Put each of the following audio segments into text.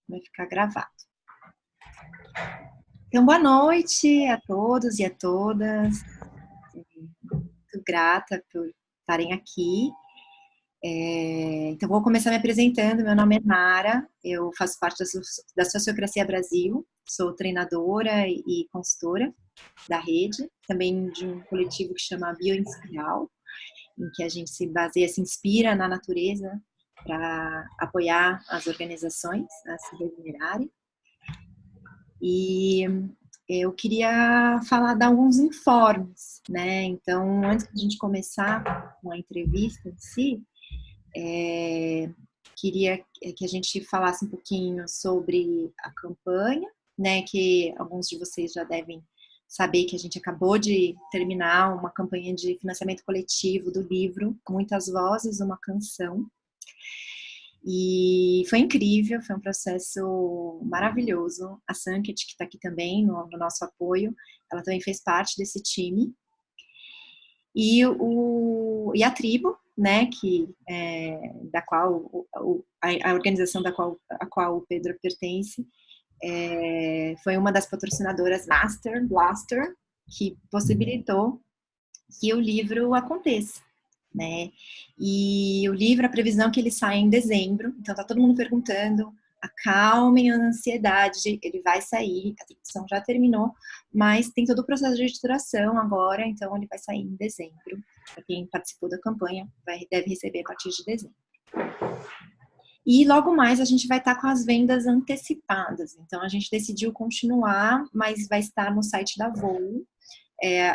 vai ficar gravado. Então, boa noite a todos e a todas. Muito grata por estarem aqui. Então, vou começar me apresentando. Meu nome é Nara, eu faço parte da Sociocracia Brasil, sou treinadora e consultora da rede, também de um coletivo que chama Bioinspiral, em que a gente se baseia, se inspira na natureza para apoiar as organizações a se regenerarem. E eu queria dar alguns informes, né? Então, antes de a gente começar com a entrevista em si, queria que a gente falasse um pouquinho sobre a campanha, né? Que alguns de vocês já devem saber que a gente acabou de terminar uma campanha de financiamento coletivo do livro Muitas Vozes, uma Canção. E foi incrível, foi um processo maravilhoso. A Sanket, que está aqui também no nosso apoio, ela também fez parte desse time. E a tribo, né, da qual a organização a qual o Pedro pertence, foi uma das patrocinadoras Blaster, que possibilitou que o livro aconteça, né? E o livro, a previsão é que ele saia em dezembro, então tá todo mundo perguntando, acalmem a ansiedade, ele vai sair, a tradução já terminou, mas tem todo o processo de editoração agora, então ele vai sair em dezembro. Para quem participou da campanha, deve receber a partir de dezembro. E logo mais a gente vai estar com as vendas antecipadas, então a gente decidiu continuar, mas vai estar no site da Voo,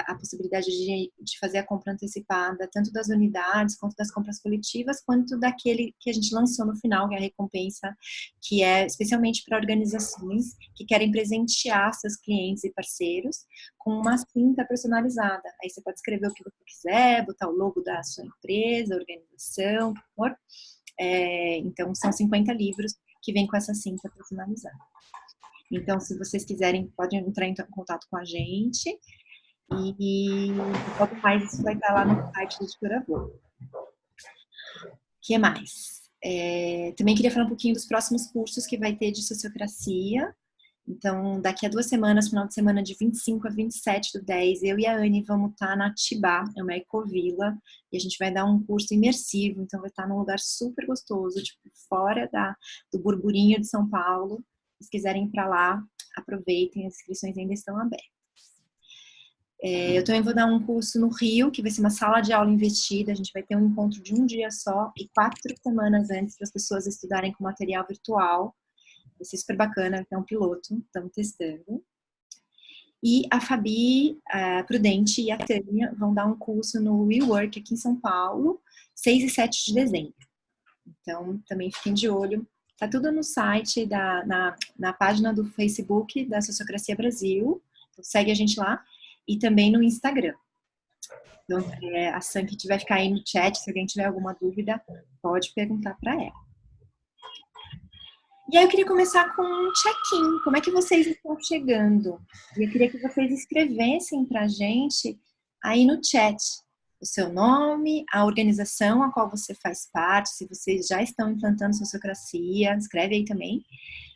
a possibilidade de fazer a compra antecipada, tanto das unidades, quanto das compras coletivas, quanto daquele que a gente lançou no final, que é a recompensa, que é especialmente para organizações que querem presentear seus clientes e parceiros com uma cinta personalizada. Aí você pode escrever o que você quiser, botar o logo da sua empresa, organização, o que for. Então, são 50 livros que vêm com essa cinta personalizada. Então, se vocês quiserem, podem entrar em contato com a gente. E logo mais isso vai estar lá no site da Editora Voo. O que mais? Também queria falar um pouquinho dos próximos cursos que vai ter de sociocracia. Então, daqui a 2 semanas, final de semana de 25 a 27/10, eu e a Anne vamos estar na Tibá, é uma ecovila, e a gente vai dar um curso imersivo, então vai estar num lugar super gostoso, tipo, fora do burburinho de São Paulo. Se quiserem ir para lá, aproveitem, as inscrições ainda estão abertas. Eu também vou dar um curso no Rio, que vai ser uma sala de aula investida. A gente vai ter um encontro de um dia só e 4 semanas antes para as pessoas estudarem com material virtual. Vai ser super bacana, é um piloto, estamos testando. E a Fabi, a Prudente e a Tânia vão dar um curso no WeWork aqui em São Paulo, 6 e 7 de dezembro. Então, também fiquem de olho. Tá tudo no site, na página do Facebook da Sociocracia Brasil. Então, segue a gente lá. E também no Instagram. Então, a Sanket vai ficar aí no chat, se alguém tiver alguma dúvida, pode perguntar para ela. E aí eu queria começar com um check-in. Como é que vocês estão chegando? E eu queria que vocês escrevessem para a gente aí no chat o seu nome, a organização a qual você faz parte, se vocês já estão implantando sociocracia, escreve aí também.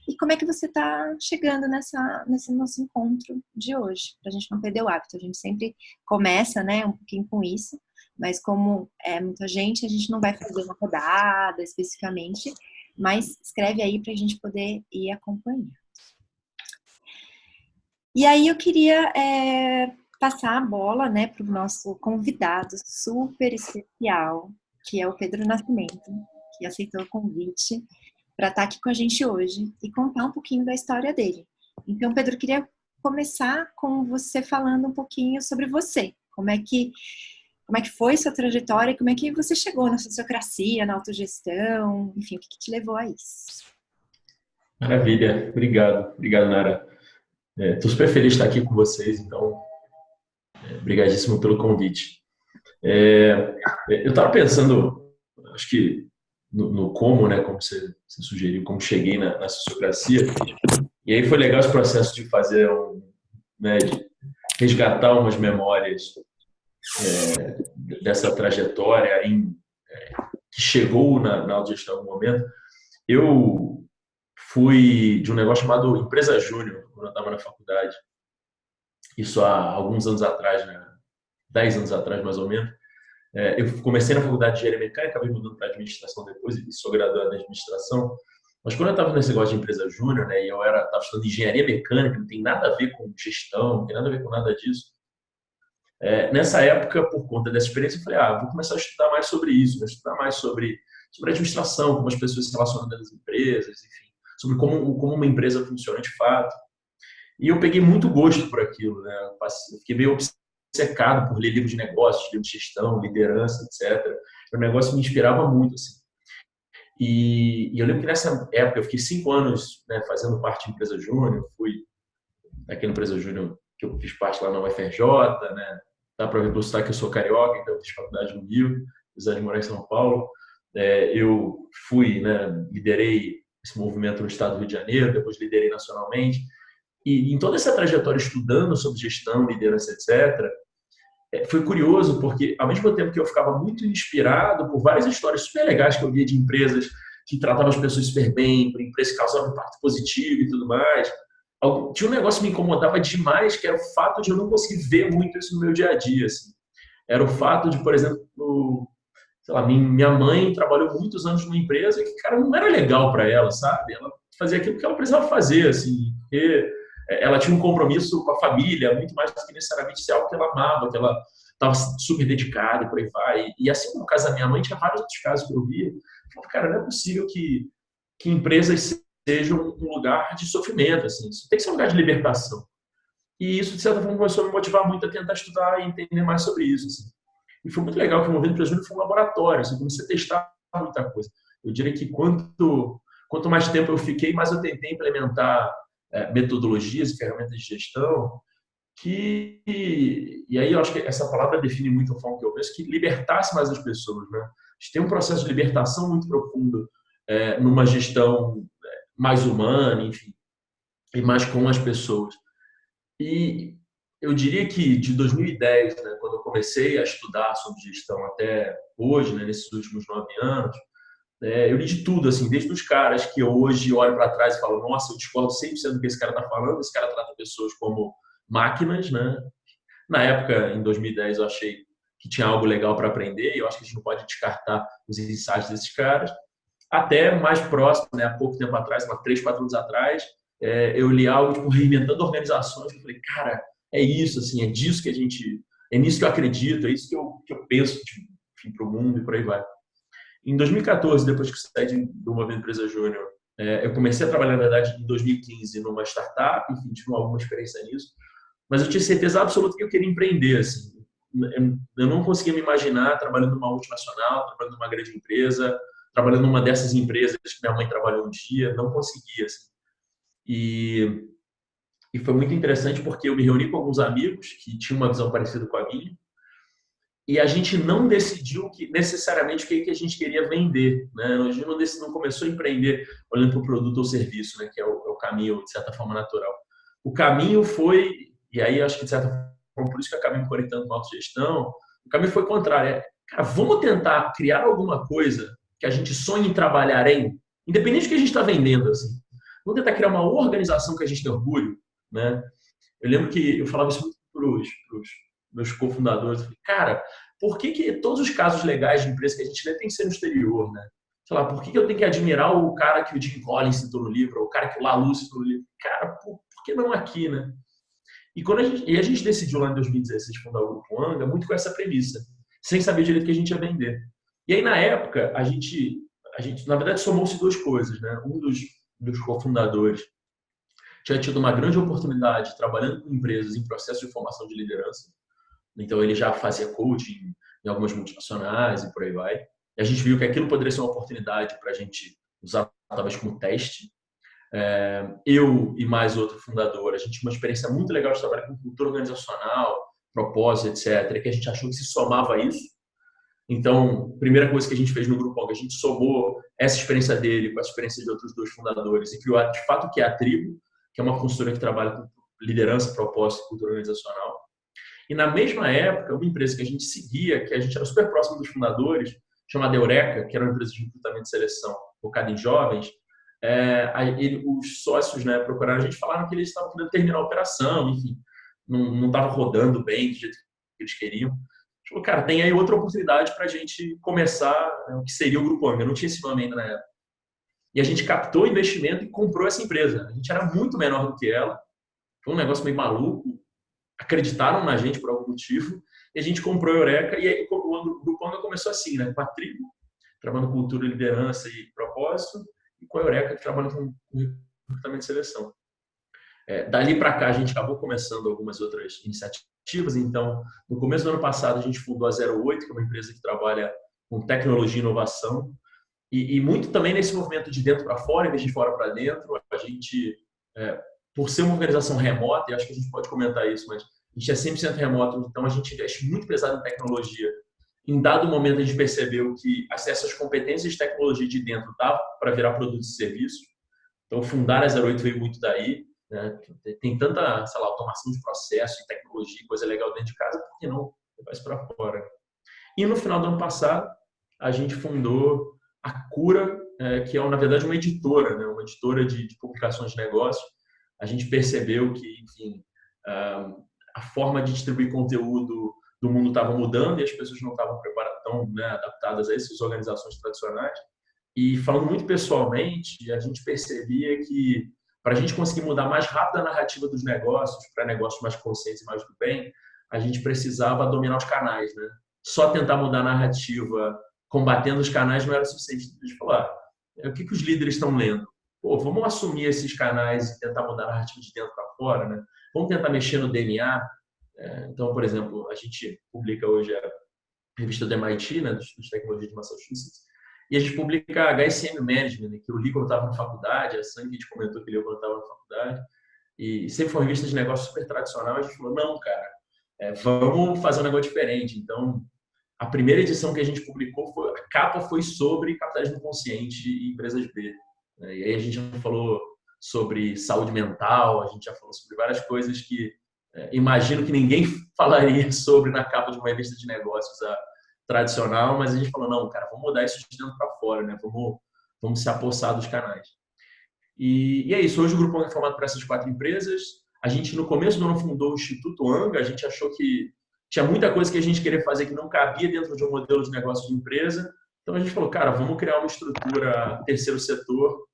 E como é que você está chegando nesse nosso encontro de hoje? Para a gente não perder o hábito. A gente sempre começa, né, um pouquinho com isso, mas como é muita gente, a gente não vai fazer uma rodada especificamente, mas escreve aí para a gente poder ir acompanhando. E aí eu queria passar a bola, né, para o nosso convidado super especial, que é o Pedro Nascimento, que aceitou o convite para estar aqui com a gente hoje e contar um pouquinho da história dele. Então, Pedro, eu queria começar com você falando um pouquinho sobre você. Como é que foi sua trajetória e como é que você chegou na sociocracia, na autogestão, enfim, o que te levou a isso? Maravilha, obrigado, Nara. Estou super feliz de estar aqui com vocês, então, obrigadíssimo pelo convite. Eu estava pensando, acho que no como, né, como você sugeriu, como cheguei na sociocracia, e aí foi legal esse processo de fazer né, de resgatar umas memórias dessa trajetória que chegou na autogestão em algum momento. Eu fui de um negócio chamado Empresa Júnior, quando eu estava na faculdade. Isso há alguns anos atrás, né? 10 anos atrás, mais ou menos. Eu comecei na faculdade de engenharia mecânica, acabei mudando para administração depois e sou graduado em administração. Mas quando eu estava nesse negócio de empresa júnior, né, e eu estava estudando engenharia mecânica, não tem nada a ver com gestão, não tem nada a ver com nada disso. Nessa época, por conta dessa experiência, eu falei, vou começar a estudar mais sobre isso, vou estudar mais sobre administração, como as pessoas se relacionam dentro das empresas, enfim, sobre como uma empresa funciona de fato. E eu peguei muito gosto por aquilo, né? Eu fiquei meio obcecado por ler livros de negócios, livros de gestão, liderança, etc. O negócio me inspirava muito, assim. E eu lembro que nessa época eu fiquei 5 anos, né, fazendo parte de empresa júnior, fui naquela empresa júnior que eu fiz parte lá na UFRJ, né? Dá para ver pelo sotaque que eu sou carioca, então eu fiz faculdade no Rio, apesar de morar em São Paulo. Eu fui, né, liderei esse movimento no estado do Rio de Janeiro, depois liderei nacionalmente. E em toda essa trajetória estudando sobre gestão, liderança, etc., foi curioso porque, ao mesmo tempo que eu ficava muito inspirado por várias histórias super legais que eu via de empresas que tratavam as pessoas super bem, por empresas que causavam impacto positivo e tudo mais, tinha um negócio que me incomodava demais, que era o fato de eu não conseguir ver muito isso no meu dia a dia. Assim. Era o fato de, por exemplo, sei lá, minha mãe trabalhou muitos anos numa empresa que, cara, não era legal para ela, sabe? Ela fazia aquilo que ela precisava fazer, assim, porque ela tinha um compromisso com a família, muito mais do que necessariamente ser algo que ela amava, que ela estava super dedicada e por aí vai. E assim como no caso da minha mãe, tinha vários outros casos que eu via. Eu falava, cara, não é possível que empresas sejam um lugar de sofrimento, assim. Isso tem que ser um lugar de libertação. E isso, de certa forma, começou a me motivar muito a tentar estudar e entender mais sobre isso, assim. E foi muito legal que o Movimento Empresa Júnior foi um laboratório, assim, comecei a testar muita coisa. Eu diria que quanto mais tempo eu fiquei, mais eu tentei implementar metodologias e ferramentas de gestão e aí eu acho que essa palavra define muito a forma que eu penso, que libertasse mais as pessoas, né? A gente tem um processo de libertação muito profundo numa gestão mais humana, enfim, e mais com as pessoas. E eu diria que de 2010, né, quando eu comecei a estudar sobre gestão até hoje, né, nesses últimos 9 anos, eu li de tudo, assim, desde os caras que eu hoje olho para trás e falo, nossa, eu discordo 100% do que esse cara está falando, esse cara trata pessoas como máquinas, né? Na época, em 2010, eu achei que tinha algo legal para aprender e eu acho que a gente não pode descartar os insights desses caras. Até mais próximo, né, há pouco tempo atrás, 3, 4 anos atrás, eu li algo tipo reinventando organizações. Eu falei, cara, é isso, assim, é disso que é nisso que eu acredito, é isso que eu penso, tipo, para o mundo e por aí vai. Em 2014, depois que eu saí do Movimento Empresa Júnior, eu comecei a trabalhar, na verdade, em 2015 numa startup, enfim, tive alguma experiência nisso, mas eu tinha certeza absoluta que eu queria empreender, assim. Eu não conseguia me imaginar trabalhando numa multinacional, trabalhando numa grande empresa, trabalhando numa dessas empresas que minha mãe trabalhou um dia, não conseguia, assim. E foi muito interessante porque eu me reuni com alguns amigos que tinham uma visão parecida com a minha, e a gente não decidiu necessariamente o que a gente queria vender, né? A gente não começou a empreender olhando para o produto ou serviço, né? Que é o caminho, de certa forma, natural. O caminho foi, e aí acho que de certa forma, por isso que eu acabei me conectando com a autogestão, o caminho foi contrário. Cara, vamos tentar criar alguma coisa que a gente sonhe em trabalhar independente do que a gente está vendendo, assim. Vamos tentar criar uma organização que a gente tem orgulho, né? Eu lembro que eu falava isso muito para os meus cofundadores. Eu falei, cara, por que todos os casos legais de empresa que a gente vê tem que ser no exterior, né? Sei lá, por que eu tenho que admirar o cara que o Jim Collins citou no livro, ou o cara que o Lalu citou no livro? Cara, por que não aqui, né? E a gente decidiu lá em 2016 fundar o Grupo Anga muito com essa premissa, sem saber direito o que a gente ia vender. E aí, na época, a gente na verdade, somou-se duas coisas, né? Um dos cofundadores tinha tido uma grande oportunidade trabalhando com empresas em processo de formação de liderança. Então, ele já fazia coaching em algumas multinacionais e por aí vai. E a gente viu que aquilo poderia ser uma oportunidade para a gente usar talvez como teste. Eu e mais outro fundador, a gente tinha uma experiência muito legal de trabalhar com cultura organizacional, propósito, etc., que a gente achou que se somava a isso. Então, a primeira coisa que a gente fez no Grupo, a gente somou essa experiência dele com a experiência de outros dois fundadores e criou, de fato, que é a Tribo, que é uma consultoria que trabalha com liderança, propósito e cultura organizacional. E na mesma época, uma empresa que a gente seguia, que a gente era super próximo dos fundadores, chamada Eureka, que era uma empresa de recrutamento e seleção focada em jovens, os sócios, né, procuraram a gente, falaram que eles estavam querendo terminar a operação, enfim, não estava rodando bem do jeito que eles queriam. A gente falou, cara, tem aí outra oportunidade para a gente começar, né, o que seria o Grupo Anga. Não tinha esse nome ainda na época. E a gente captou investimento e comprou essa empresa. A gente era muito menor do que ela. Foi um negócio meio maluco. Acreditaram na gente por algum motivo. E a gente comprou a Eureka. E aí o Grupo Anga começou assim, né? Com a tribo, trabalhando com cultura, liderança e propósito. E com a Eureka, trabalhando com recrutamento e seleção. Dali para cá, a gente acabou começando algumas outras iniciativas. Então, no começo do ano passado, a gente fundou a 08, que é uma empresa que trabalha com tecnologia e inovação. E muito também nesse movimento de dentro para fora, em vez de fora para dentro, a gente, por ser uma organização remota, e acho que a gente pode comentar isso, mas a gente é 100% remoto, então a gente investe muito pesado em tecnologia. Em dado momento, a gente percebeu que acesso às competências de tecnologia de dentro dava para virar produtos e serviços. Então, fundar a 08 veio muito daí. Né? Tem tanta, sei lá, automação de processo, tecnologia, coisa legal dentro de casa, por que não levar isso para fora? E no final do ano passado, a gente fundou a Cura, que é, na verdade, uma editora, né? Uma editora de publicações de negócios. A gente percebeu que, enfim, a forma de distribuir conteúdo do mundo estava mudando e as pessoas não estavam preparadas, tão, né, adaptadas a essas organizações tradicionais. E falando muito pessoalmente, a gente percebia que para a gente conseguir mudar mais rápido a narrativa dos negócios, para negócios mais conscientes e mais do bem, a gente precisava dominar os canais, né? Só tentar mudar a narrativa combatendo os canais não era suficiente. A gente falou, o que os líderes estão lendo? Pô, vamos assumir esses canais e tentar mudar a narrativa de dentro para fora, né? Vamos tentar mexer no DNA. Então, por exemplo, a gente publica hoje a revista do MIT, né, dos Tecnologias de Massachusetts, e a gente publica a HSM Management, né, que eu li quando estava na faculdade, a Sandy a gente comentou que leu quando estava na faculdade, e sempre foi uma revista de negócio super tradicional. A gente falou, não, cara, vamos fazer um negócio diferente. Então, a primeira edição que a gente publicou, a capa foi sobre capitalismo consciente e empresas B. E aí a gente já falou sobre saúde mental, a gente já falou sobre várias coisas que imagino que ninguém falaria sobre na capa de uma revista de negócios tradicional, mas a gente falou, não, cara, vamos mudar isso de dentro para fora, né? Vamos se apossar dos canais. E é isso, hoje o Grupo Anga é formado por essas 4 empresas. A gente, no começo do ano, fundou o Instituto Anga. A gente achou que tinha muita coisa que a gente queria fazer que não cabia dentro de um modelo de negócio de empresa. Então a gente falou, cara, vamos criar uma estrutura terceiro setor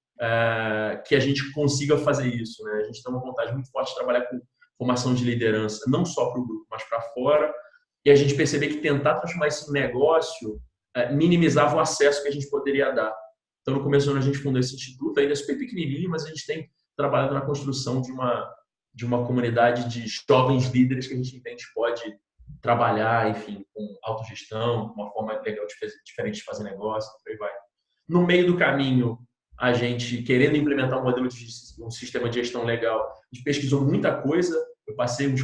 que a gente consiga fazer isso, né? A gente tem uma vontade muito forte de trabalhar com formação de liderança, não só para o grupo, mas para fora. E a gente perceber que tentar transformar isso em negócio minimizava o acesso que a gente poderia dar. Então, no começo do ano, a gente fundou esse instituto, ainda é super pequenininho, mas a gente tem trabalhado na construção de uma comunidade de jovens líderes que a gente entende pode trabalhar, enfim, com autogestão, uma forma legal, diferente de fazer negócio, por aí vai. No meio do caminho, a gente, querendo implementar um sistema de gestão legal, a gente pesquisou muita coisa. Eu passei uns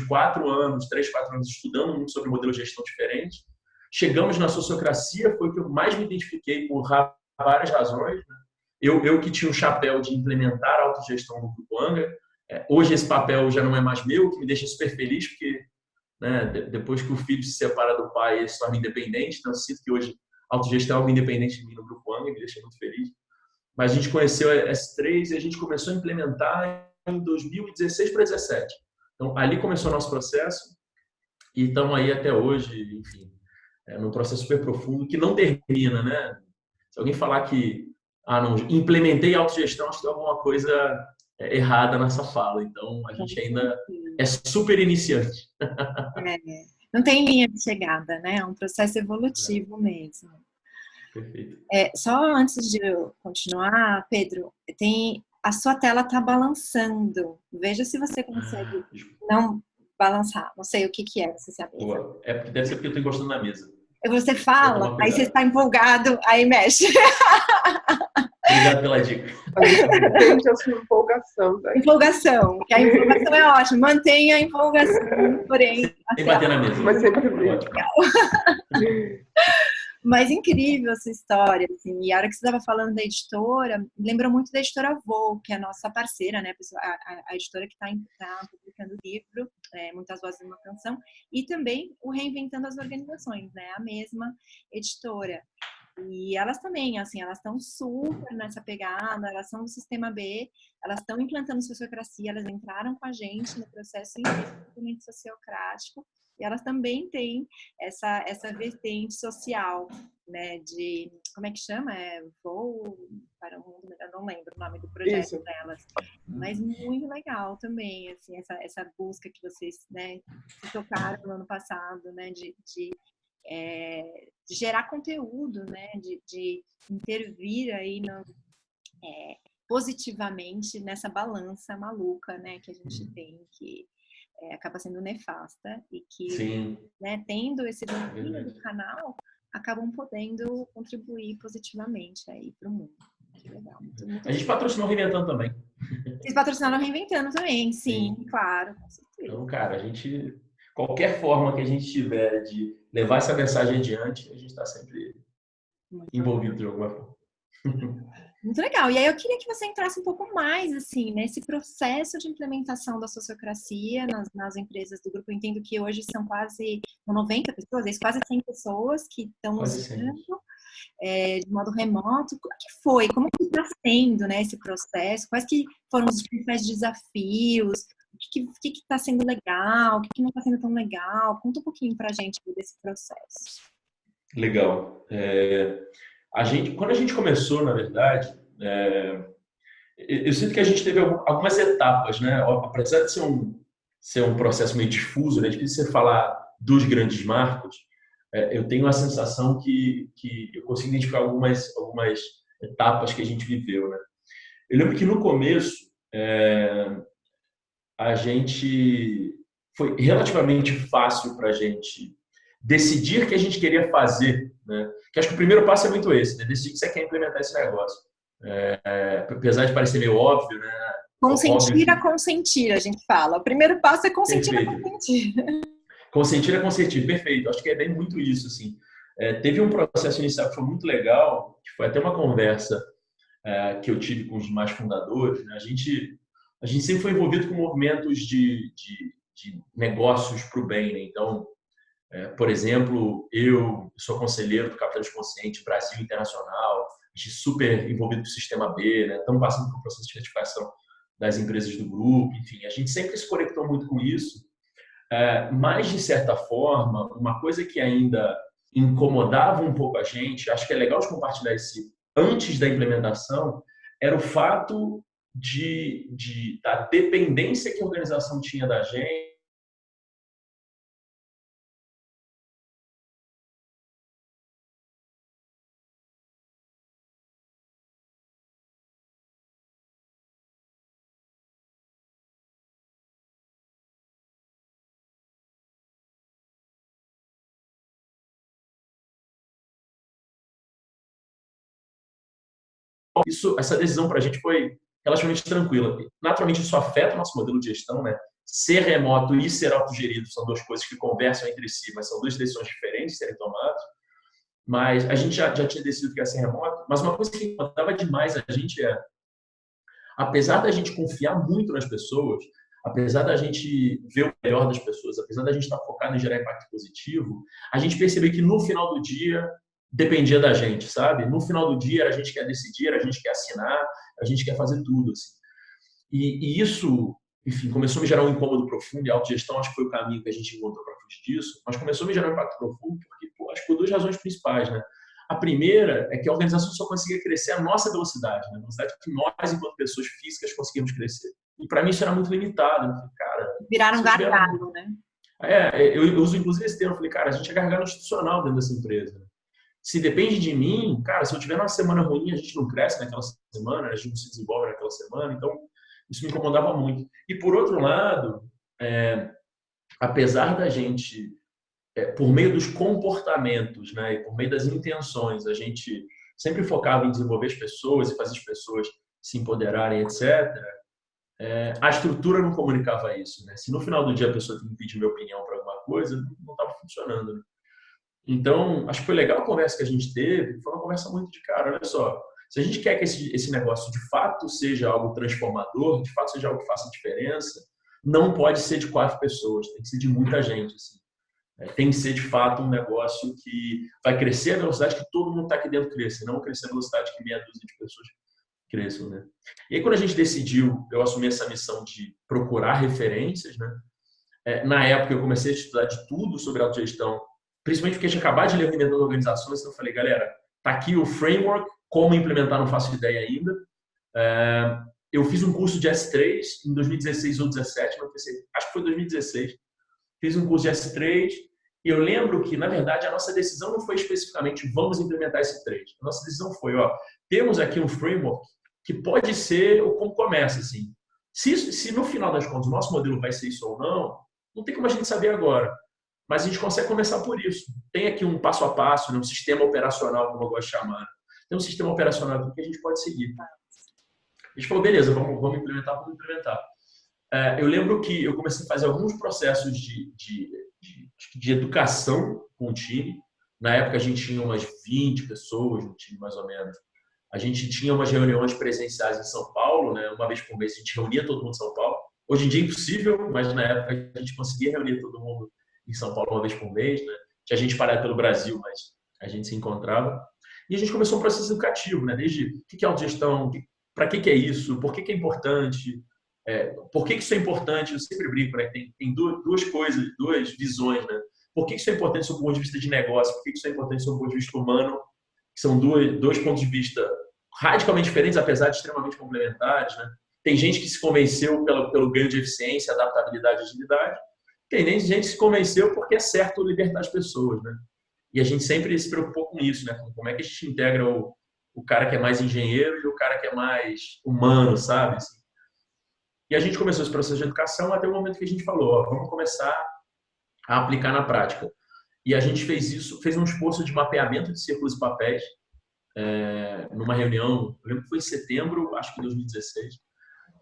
3, 4 anos estudando muito sobre modelo de gestão diferente. Chegamos na sociocracia, foi o que eu mais me identifiquei por várias razões. Né? Eu que tinha um chapéu de implementar a autogestão no Grupo Anga, hoje esse papel já não é mais meu, o que me deixa super feliz, porque né, depois que o filho se separa do pai, ele se torna independente. Então, eu sinto que hoje a autogestão é algo independente de mim no Grupo Anga, me deixa muito feliz. Mas a gente conheceu a S3 e a gente começou a implementar em 2016 para 2017. Então, ali começou o nosso processo e estamos aí até hoje, enfim, num processo super profundo que não termina, né? Se alguém falar que, não, implementei autogestão, acho que tem alguma coisa errada nessa fala. Então, a gente ainda é super iniciante. Não tem linha de chegada, né? É um processo evolutivo mesmo. Perfeito. Só antes de eu continuar, Pedro, a sua tela está balançando. Veja se você consegue não balançar. Não sei o que é, você sabe. Deve ser porque eu estou encostando na mesa. Você fala, aí você está empolgado, aí mexe. Obrigado pela dica. Sente a sua empolgação. Né? Empolgação, que a empolgação é ótima. Mantenha a empolgação, porém... Sem bater na mesa. Mas sempre legal. Mas incrível essa história, assim. E a hora que você estava falando da editora, me lembrou muito da editora Voo, que é a nossa parceira, né? A editora que está publicando o livro, Muitas Vozes numa Canção, e também o Reinventando as Organizações, né? A mesma editora. E elas também, assim, elas estão super nessa pegada, elas são do Sistema B, elas estão implantando sociocracia, elas entraram com a gente no processo inteiramente sociocrático, e elas também têm essa vertente social, né, de, como é que chama? Voo para o Mundo Melhor, não lembro o nome do projeto delas, mas muito legal também, assim, essa busca que vocês, né, se tocaram no ano passado, né, de gerar conteúdo, né, de intervir aí positivamente nessa balança maluca, né, que a gente tem, que acaba sendo nefasta e que, né, tendo esse domínio do canal, acabam podendo contribuir positivamente aí para o mundo. Que legal. Muito a gente patrocinou o Reinventando também. Vocês patrocinaram o Reinventando também, sim, claro, com certeza. Então, cara, a gente, qualquer forma que a gente tiver de levar essa mensagem adiante, a gente está sempre envolvido de alguma forma. Muito legal. E aí eu queria que você entrasse um pouco mais, assim, nesse processo de implementação da sociocracia nas empresas do grupo. Eu entendo que hoje são quase 90 pessoas, quase 100 pessoas que estão usando de modo remoto. Como que foi? Como que está sendo, né, esse processo? Quais que foram os principais desafios? O que está sendo legal? O que não está sendo tão legal? Conta um pouquinho para a gente desse processo. Legal. Quando a gente começou, na verdade, eu sinto que a gente teve algumas etapas, né? Apesar de ser um processo meio difuso, né? É difícil você falar dos grandes marcos. Eu tenho a sensação que eu consigo identificar algumas etapas que a gente viveu, né? Eu lembro que no começo a gente foi relativamente fácil para a gente decidir o que a gente queria fazer, né? Que acho que o primeiro passo é muito esse, né? Decidir que você quer implementar esse negócio. Apesar de parecer meio óbvio, né? Consentir a consentir, a gente fala. O primeiro passo é consentir a consentir. Consentir a consentir, perfeito. Acho que é bem muito isso, assim. Teve um processo inicial que foi muito legal, que foi até uma conversa que eu tive com os demais fundadores, né? A gente sempre foi envolvido com movimentos de negócios para o bem, né? Então, por exemplo, eu sou conselheiro do Capitalismo Consciente Brasil Internacional, a gente super envolvido com o Sistema B, né? Estamos passando por um processo de retificação das empresas do grupo, enfim, a gente sempre se conectou muito com isso, mas, de certa forma, uma coisa que ainda incomodava um pouco a gente, acho que é legal de compartilhar isso antes da implementação, era o fato da dependência que a organização tinha da gente. Essa decisão para a gente foi relativamente tranquila. Naturalmente, isso afeta o nosso modelo de gestão, né? Ser remoto e ser autogerido são duas coisas que conversam entre si, mas são duas decisões diferentes de serem tomadas. Mas a gente já tinha decidido que ia ser remoto. Mas uma coisa que incomodava demais a gente apesar da gente confiar muito nas pessoas, apesar da gente ver o melhor das pessoas, apesar da gente estar focado em gerar impacto positivo, a gente percebeu que no final do dia dependia da gente, sabe? No final do dia a gente quer decidir, a gente quer assinar, a gente quer fazer tudo, assim. E isso, enfim, começou a me gerar um incômodo profundo, e a autogestão acho que foi o caminho que a gente encontrou para fugir disso, mas começou a me gerar um impacto profundo porque, acho que por duas razões principais, né? A primeira é que a organização só conseguia crescer à nossa velocidade, né? A velocidade que nós, enquanto pessoas físicas, conseguimos crescer. E para mim isso era muito limitado. Eu falei, cara, viraram gargalo, né? Eu uso inclusive esse termo. Eu falei, cara, a gente é gargalo institucional dentro dessa empresa. Se depende de mim, cara, se eu tiver uma semana ruim, a gente não cresce naquela semana, a gente não se desenvolve naquela semana. Então, isso me incomodava muito. E por outro lado, apesar da gente por meio dos comportamentos, né, e por meio das intenções, a gente sempre focava em desenvolver as pessoas e fazer as pessoas se empoderarem, etc. A estrutura não comunicava isso, né? Se no final do dia a pessoa tem que pedir minha opinião para alguma coisa, não estava funcionando, né? Então, acho que foi legal a conversa que a gente teve, foi uma conversa muito de cara, olha só, se a gente quer que esse negócio de fato seja algo transformador, de fato seja algo que faça diferença, não pode ser de 4 pessoas, tem que ser de muita gente, assim. Tem que ser, de fato, um negócio que vai crescer a velocidade que todo mundo está aqui dentro cresce, não crescer a velocidade que meia dúzia de pessoas cresçam, né? E aí, quando a gente decidiu, eu assumi essa missão de procurar referências, né? Na época, eu comecei a estudar de tudo sobre autogestão, principalmente porque eu tinha acabado de ler Reinventando Organizações, então eu falei, galera, tá aqui o framework, como implementar, não faço ideia ainda. Eu fiz um curso de S3 em 2016 ou 2017, não sei, acho que foi 2016. Fiz um curso de S3 e eu lembro que, na verdade, a nossa decisão não foi especificamente vamos implementar S3. A nossa decisão foi, temos aqui um framework que pode ser o como começa, assim. Se no final das contas o nosso modelo vai ser isso ou não tem como a gente saber agora. Mas a gente consegue começar por isso. Tem aqui um passo a passo, um sistema operacional, como eu gosto de chamar. Tem um sistema operacional aqui que a gente pode seguir. A gente falou, beleza, vamos implementar. Eu lembro que eu comecei a fazer alguns processos de educação com o time. Na época, a gente tinha umas 20 pessoas no time, mais ou menos. A gente tinha umas reuniões presenciais em São Paulo, né? Uma vez por mês a gente reunia todo mundo em São Paulo. Hoje em dia é impossível, mas na época a gente conseguia reunir todo mundo em São Paulo uma vez por mês, né? Tinha gente parada pelo Brasil, mas a gente se encontrava. E a gente começou um processo educativo, né? Desde o que é autogestão, para que é isso, por que é importante, por que isso é importante. Eu sempre brinco, né? Tem duas coisas, duas visões, né? Por que isso é importante sob o ponto de vista de negócio, por que isso é importante sob o ponto de vista humano, que são dois pontos de vista radicalmente diferentes, apesar de extremamente complementares, né? Tem gente que se convenceu pelo ganho de eficiência, adaptabilidade e agilidade. Tem gente que se convenceu porque é certo libertar as pessoas, né? E a gente sempre se preocupou com isso, né? Como é que a gente integra o cara que é mais engenheiro e o cara que é mais humano, sabe? Assim. E a gente começou esse processo de educação até o momento que a gente falou, vamos começar a aplicar na prática. E a gente fez um esforço de mapeamento de círculos e papéis, numa reunião, eu lembro que foi em setembro, acho que 2016.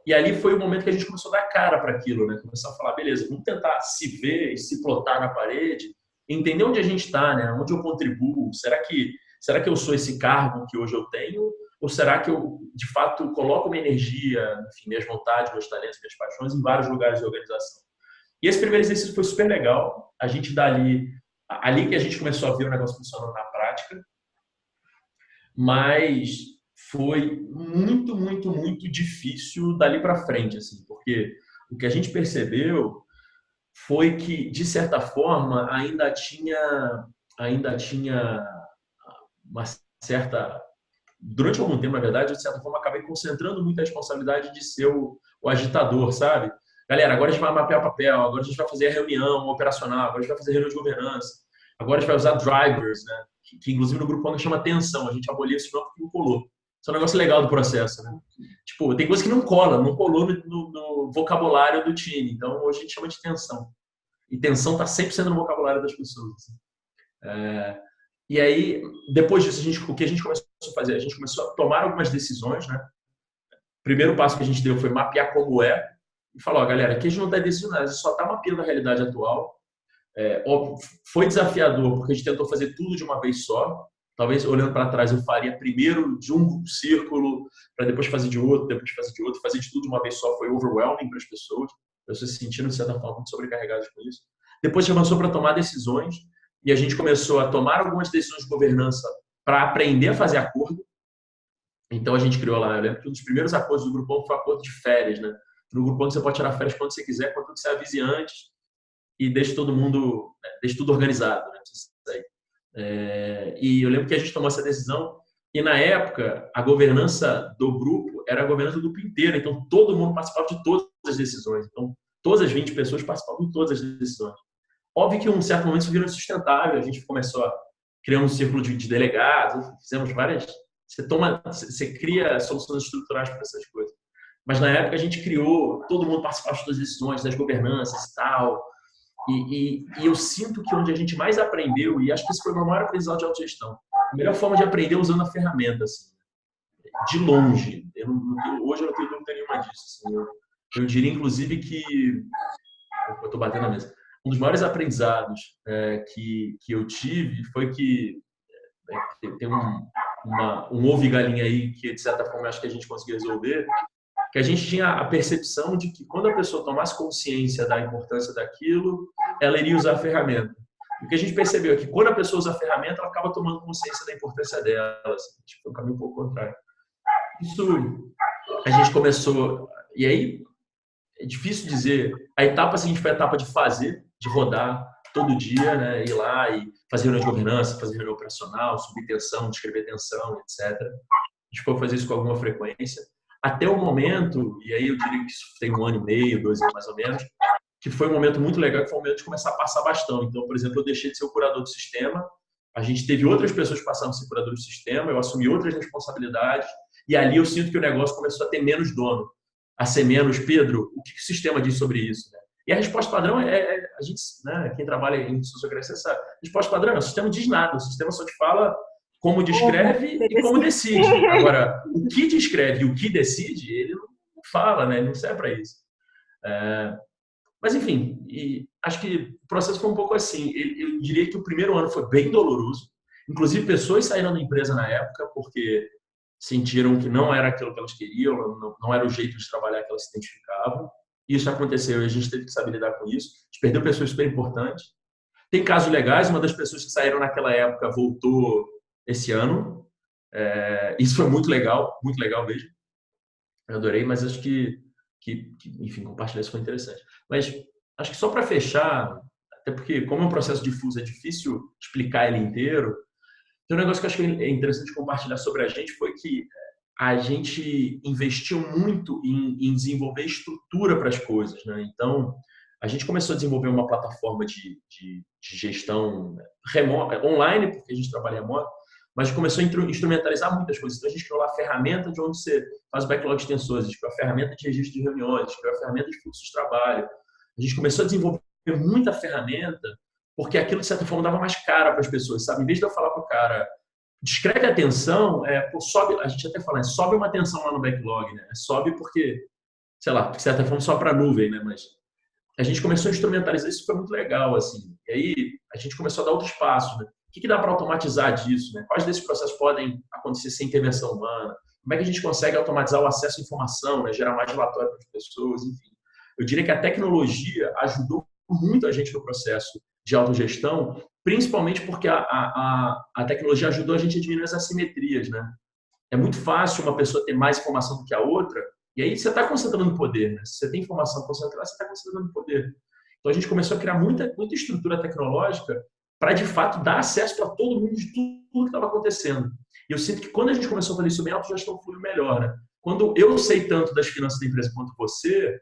E ali foi o momento que a gente começou a dar cara para aquilo, né? Começar a falar, beleza, vamos tentar se ver e se plotar na parede, entender onde a gente está, né? Onde eu contribuo. Será que eu sou esse cargo que hoje eu tenho? Ou será que eu, de fato, coloco minha energia, enfim, minhas vontades, meus talentos, minhas paixões em vários lugares da organização? E esse primeiro exercício foi super legal. A gente ali que a gente começou a ver o negócio funcionando na prática, mas foi muito, muito, muito difícil dali para frente, assim, porque o que a gente percebeu foi que, de certa forma, ainda tinha uma certa... Durante algum tempo, na verdade, de certa forma, acabei concentrando muita responsabilidade de ser o agitador, sabe? Galera, agora a gente vai mapear papel, agora a gente vai fazer a reunião operacional, agora a gente vai fazer reunião de governança, agora a gente vai usar drivers, né? Que inclusive no grupo Anga chama atenção, a gente aboliu esse nome porque não colou. Isso é um negócio legal do processo, né? Tipo, tem coisa que não colou no vocabulário do time, então hoje a gente chama de tensão. E tensão está sempre sendo no vocabulário das pessoas. Assim. E aí, depois disso, o que a gente começou a fazer? A gente começou a tomar algumas decisões, né? O primeiro passo que a gente deu foi mapear como e falar, galera, aqui a gente não está decidindo nada, a gente só está mapeando a realidade atual. Foi desafiador, porque a gente tentou fazer tudo de uma vez só. Talvez, olhando para trás, eu faria primeiro de um círculo, para depois fazer de outro, depois fazer de outro. Fazer de tudo de uma vez só foi overwhelming para as pessoas se sentindo, de certa forma, muito sobrecarregadas com isso. Depois a gente avançou para tomar decisões e a gente começou a tomar algumas decisões de governança para aprender a fazer acordo. Então a gente criou lá, eu lembro que um dos primeiros acordos do Grupão foi o acordo de férias, né? No Grupão você pode tirar férias quando você quiser, quando você avise antes e deixe tudo organizado, né? E eu lembro que a gente tomou essa decisão e na época a governança do grupo era a governança do grupo inteiro, então todo mundo participava de todas as decisões, então todas as 20 pessoas participavam de todas as decisões. Óbvio que em um certo momento isso virou insustentável, a gente começou a criar um círculo de delegados, fizemos várias... Você cria soluções estruturais para essas coisas. Mas na época a gente criou, todo mundo participava das decisões, das governanças e tal. E eu sinto que onde a gente mais aprendeu, e acho que esse foi o meu maior aprendizado de autogestão, a melhor forma de aprender é usando a ferramenta, assim, de longe. Hoje eu não tenho dúvida nenhuma disso. Assim, eu diria, inclusive, que... Eu estou batendo na mesa. Um dos maiores aprendizados que eu tive foi que tem um ovo e galinha aí que, de certa forma, acho que a gente conseguiu resolver, que a gente tinha a percepção de que quando a pessoa tomasse consciência da importância daquilo, ela iria usar a ferramenta. O que a gente percebeu é que quando a pessoa usa a ferramenta, ela acaba tomando consciência da importância dela. Assim, tipo, um caminho um pouco contrário. Isso a gente começou... E aí, é difícil dizer... A etapa seguinte foi a etapa de fazer, de rodar todo dia, né? Ir lá e fazer reunião de governança, fazer reunião operacional, subir tensão, descrever tensão, etc. A gente foi fazer isso com alguma frequência. Até o momento, e aí eu diria que isso tem 1 ano e meio, 2 anos mais ou menos, que foi um momento muito legal, que foi o momento de começar a passar bastão. Então, por exemplo, eu deixei de ser o curador do sistema, a gente teve outras pessoas passando a ser curador do sistema, eu assumi outras responsabilidades, e ali eu sinto que o negócio começou a ter menos dono, a ser menos, Pedro, o que o sistema diz sobre isso? Né? E a resposta padrão a gente, né, quem trabalha em sociocracia sabe, a resposta padrão é, o sistema não diz nada, o sistema só te fala como descreve e como decide. Agora, o que descreve e o que decide, ele não fala, né? Ele não serve para isso. Mas, enfim, acho que o processo foi um pouco assim. Eu diria que o primeiro ano foi bem doloroso. Inclusive, pessoas saíram da empresa na época porque sentiram que não era aquilo que elas queriam, não era o jeito de trabalhar que elas se identificavam. Isso aconteceu e a gente teve que saber lidar com isso. A gente perdeu pessoas super importantes. Tem casos legais. Uma das pessoas que saíram naquela época voltou esse ano. Isso foi muito legal mesmo. Eu adorei, mas acho que enfim, compartilhar isso foi interessante. Mas acho que só para fechar, até porque como é um processo difuso, é difícil explicar ele inteiro. Tem um negócio que eu acho que é interessante compartilhar sobre a gente foi que a gente investiu muito em desenvolver estrutura para as coisas, né? Então, a gente começou a desenvolver uma plataforma de gestão remota, online, porque a gente trabalha remoto, mas começou a instrumentalizar muitas coisas. Então, a gente criou lá a ferramenta de onde você faz o backlog de tensores, a gente criou a ferramenta de registro de reuniões, a gente criou a ferramenta de fluxo de trabalho. A gente começou a desenvolver muita ferramenta, porque aquilo, de certa forma, dava mais cara para as pessoas, sabe? Em vez de eu falar para o cara, descreve a tensão, sobe, a gente até fala, sobe uma tensão lá no backlog, né? Sobe porque, sei lá, de certa forma, só para a nuvem, né? Mas a gente começou a instrumentalizar isso, foi muito legal, assim. E aí, a gente começou a dar outros passos, né? O que dá para automatizar disso? Né? Quais desses processos podem acontecer sem intervenção humana? Como é que a gente consegue automatizar o acesso à informação, né? Gerar mais relatório para as pessoas? Enfim, eu diria que a tecnologia ajudou muito a gente no processo de autogestão, principalmente porque a tecnologia ajudou a gente a diminuir as assimetrias. Né? É muito fácil uma pessoa ter mais informação do que a outra, e aí você está concentrando poder. Né? Se você tem informação concentrada, você está concentrando poder. Então, a gente começou a criar muita estrutura tecnológica para, de fato, dar acesso para todo mundo de tudo que estava acontecendo. E eu sinto que quando a gente começou a fazer isso bem, a autogestão flui melhor. Né? Quando eu sei tanto das finanças da empresa quanto você,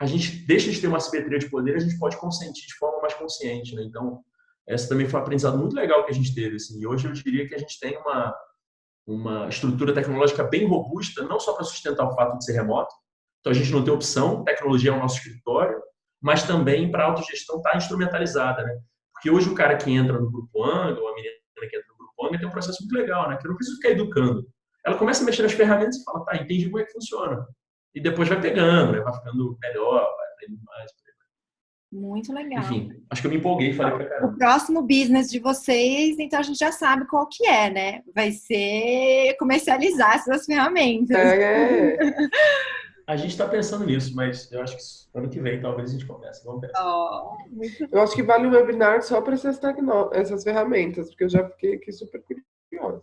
a gente deixa de ter uma simetria de poder, a gente pode consentir de forma mais consciente. Né? Então, essa também foi um aprendizado muito legal que a gente teve. Assim. E hoje eu diria que a gente tem uma estrutura tecnológica bem robusta, não só para sustentar o fato de ser remoto. Então, a gente não tem opção, tecnologia é o nosso escritório, mas também para a autogestão estar instrumentalizada. Né? Porque hoje o cara que entra no Grupo Anga, ou a menina que entra no Grupo Anga, tem um processo muito legal, né? Que eu não preciso ficar educando. Ela começa a mexer nas ferramentas e fala, tá, entendi como é que funciona. E depois vai pegando, né? Vai ficando melhor, vai aprendendo mais. Muito legal. Enfim, acho que eu me empolguei e falei pra caramba. O próximo business de vocês, então a gente já sabe qual que é, né? Vai ser comercializar essas ferramentas. A gente está pensando nisso, mas eu acho que ano que vem talvez a gente comece. Vamos ver. Eu acho que vale um webinar só para essas ferramentas, porque eu já fiquei aqui super curiosa.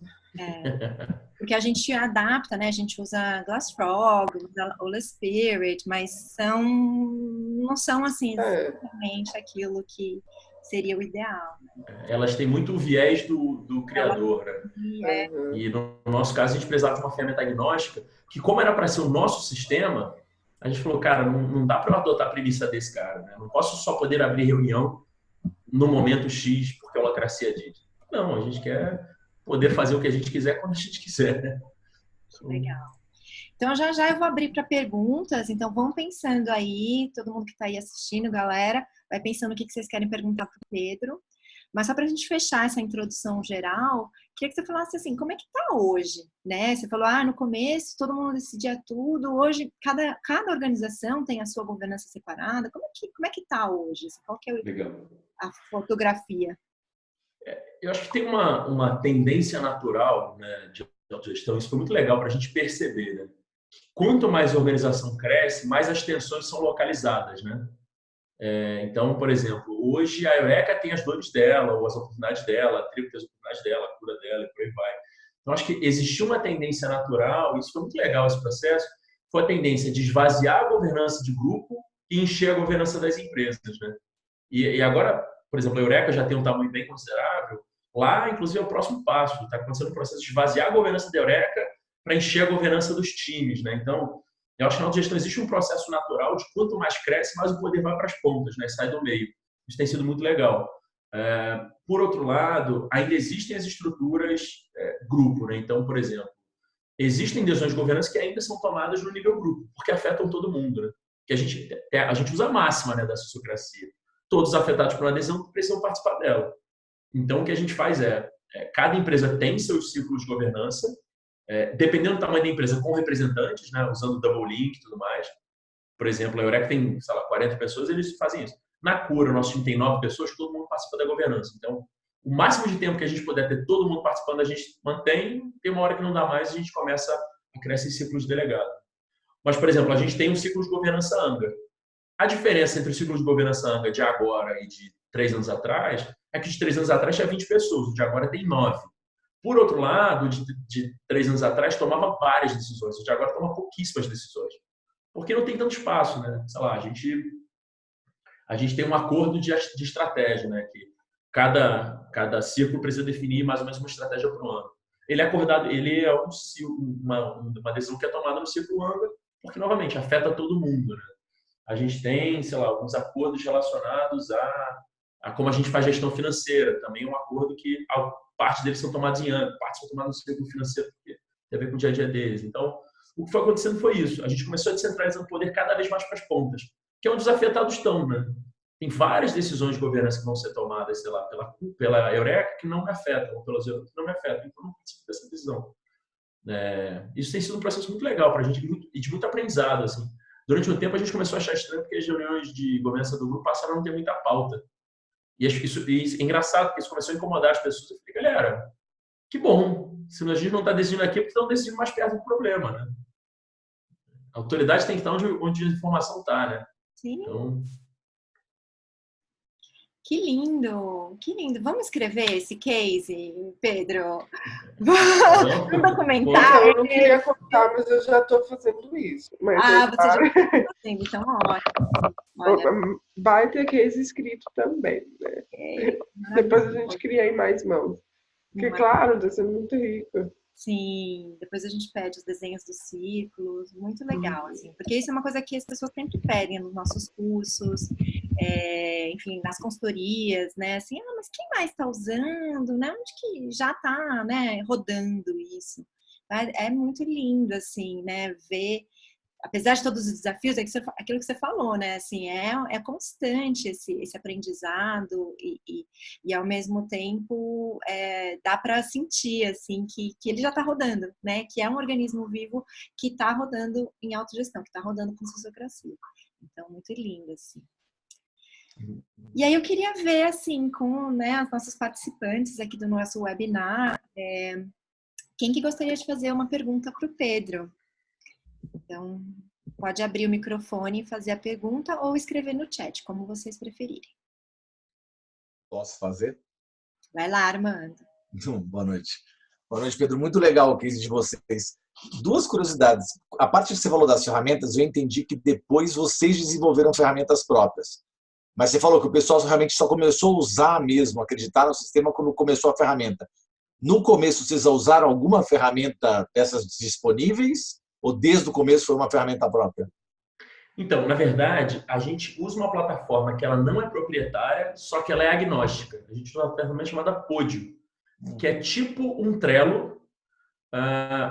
Porque a gente adapta, né? A gente usa Glassfrog, usa Holy Spirit, mas não são assim exatamente aquilo que seria o ideal. Né? Elas têm muito o viés do criador, né? E no nosso caso a gente precisava de uma ferramenta agnóstica, que como era para ser o nosso sistema, a gente falou, cara, não dá para eu adotar a premissa desse cara, né? Não posso só poder abrir reunião no momento X, porque a holacracia diz. Não, a gente quer poder fazer o que a gente quiser quando a gente quiser. Né? Legal. Então, já eu vou abrir para perguntas. Então, vão pensando aí, todo mundo que está aí assistindo, galera, vai pensando o que vocês querem perguntar para o Pedro. Mas só para a gente fechar essa introdução geral, queria que você falasse assim, como é que está hoje? Né? Você falou, no começo todo mundo decidia tudo, hoje cada organização tem a sua governança separada. Como é que está hoje? Qual que é a fotografia? Eu acho que tem uma tendência natural, né, de autogestão, isso foi muito legal para a gente perceber. Né? Quanto mais a organização cresce, mais as tensões são localizadas. Né? Então, por exemplo, hoje a Eureka tem as dores dela, ou as oportunidades dela, a tribo tem as oportunidades dela, a cura dela, e por aí vai. Então, acho que existiu uma tendência natural, isso foi muito legal esse processo, foi a tendência de esvaziar a governança de grupo e encher a governança das empresas, né? E agora, por exemplo, a Eureka já tem um tamanho bem considerável, lá, inclusive, é o próximo passo, está acontecendo o processo de esvaziar a governança da Eureka para encher a governança dos times, né? Então, eu acho que na autogestão existe um processo natural de quanto mais cresce, mais o poder vai para as pontas, né? Sai do meio. Isso tem sido muito legal. Por outro lado, ainda existem as estruturas grupo, né? Então, por exemplo, existem decisões de governança que ainda são tomadas no nível grupo, porque afetam todo mundo, né? Que a gente usa a máxima, né, da sociocracia. Todos afetados por uma decisão precisam participar dela. Então, o que a gente faz cada empresa tem seus ciclos de governança, dependendo do tamanho da empresa, com representantes, né, usando double link e tudo mais. Por exemplo, a Eureka tem, sei lá, 40 pessoas, eles fazem isso. Na Cura, o nosso time tem 9 pessoas, todo mundo participa da governança. Então, o máximo de tempo que a gente puder ter todo mundo participando, a gente mantém. Tem uma hora que não dá mais, a gente começa a criar esses ciclos de delegado. Mas, por exemplo, a gente tem um ciclo de governança ANGA. A diferença entre o ciclo de governança ANGA de agora e de 3 anos atrás é que de 3 anos atrás tinha 20 pessoas, o de agora tem 9. Por outro lado, de 3 anos atrás tomava várias decisões, o de agora toma pouquíssimas decisões. Porque não tem tanto espaço, né? Sei lá, a gente tem um acordo de estratégia, né? Que cada círculo precisa definir mais ou menos uma estratégia para o ano. Ele é uma decisão que é tomada no círculo ANGA, porque, novamente, afeta todo mundo, né? A gente tem, sei lá, alguns acordos relacionados a como a gente faz gestão financeira. Também é um acordo que parte deles são tomados em ANGA, parte são tomados no círculo financeiro, porque tem a ver com o dia a dia deles. Então, o que foi acontecendo foi isso. A gente começou a descentralizar o poder cada vez mais para as pontas, que é onde os afetados estão, né? Tem várias decisões de governança que vão ser tomadas, sei lá, pela Eureka que não me afetam, ou pelas outras que não me afetam. Então, não participo dessa decisão. Isso tem sido um processo muito legal para a gente e de muito aprendizado, assim. Durante um tempo, a gente começou a achar estranho porque as reuniões de governança do grupo passaram a não ter muita pauta. E acho que isso é engraçado, porque isso começou a incomodar as pessoas. Eu falei, galera, que bom. Se a gente não está decidindo aqui, porque estão decidindo mais perto do problema, né? A autoridade tem que estar onde a informação está, né? Sim. Então... Que lindo, que lindo. Vamos escrever esse case, Pedro? Um documentário. Eu não queria contar, mas eu já estou fazendo isso. Mas você já está fazendo, então ótimo. Olha. Vai ter case escrito também, né? Depois a gente cria em mais mãos. Porque, claro, está sendo muito rico. Sim, depois a gente pede os desenhos dos círculos, muito legal, assim, porque isso é uma coisa que as pessoas sempre pedem nos nossos cursos, enfim, nas consultorias, né, assim, mas quem mais está usando, né, onde que já está, né, rodando isso? É muito lindo, assim, né, ver, apesar de todos os desafios, aquilo que você falou, né, assim, é constante esse aprendizado e ao mesmo tempo dá para sentir, assim, que ele já está rodando, né, que é um organismo vivo que está rodando em autogestão, que está rodando com sociocracia. Então, muito lindo, assim. E aí eu queria ver, assim, com, né, os nossos participantes aqui do nosso webinar, quem que gostaria de fazer uma pergunta para o Pedro? Então, pode abrir o microfone e fazer a pergunta ou escrever no chat, como vocês preferirem. Posso fazer? Vai lá, Armando. Boa noite. Boa noite, Pedro. Muito legal o case de vocês. Duas curiosidades. A parte que você falou das ferramentas, eu entendi que depois vocês desenvolveram ferramentas próprias. Mas você falou que o pessoal realmente só começou a usar mesmo, acreditar no sistema quando começou a ferramenta. No começo, vocês já usaram alguma ferramenta dessas disponíveis? Ou desde o começo foi uma ferramenta própria? Então, na verdade, a gente usa uma plataforma que ela não é proprietária, só que ela é agnóstica. A gente usa uma ferramenta chamada Podio, que é tipo um Trello,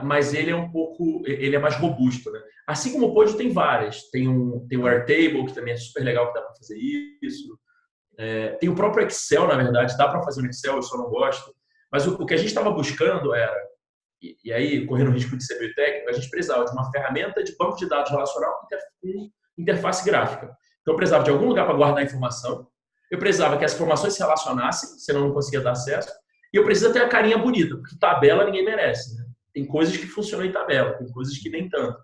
mas ele é mais robusto, né? Assim como o Podio tem várias. Tem o Airtable, que também é super legal, que dá para fazer isso. Tem o próprio Excel, na verdade, dá para fazer no Excel, eu só não gosto. Mas o que a gente estava buscando era, e aí, correndo o risco de ser meio técnico, a gente precisava de uma ferramenta de banco de dados relacional com interface gráfica. Então, eu precisava de algum lugar para guardar a informação, eu precisava que as informações se relacionassem, senão eu não conseguia dar acesso, e eu precisava ter a carinha bonita, porque tabela ninguém merece, né? Tem coisas que funcionam em tabela, tem coisas que nem tanto.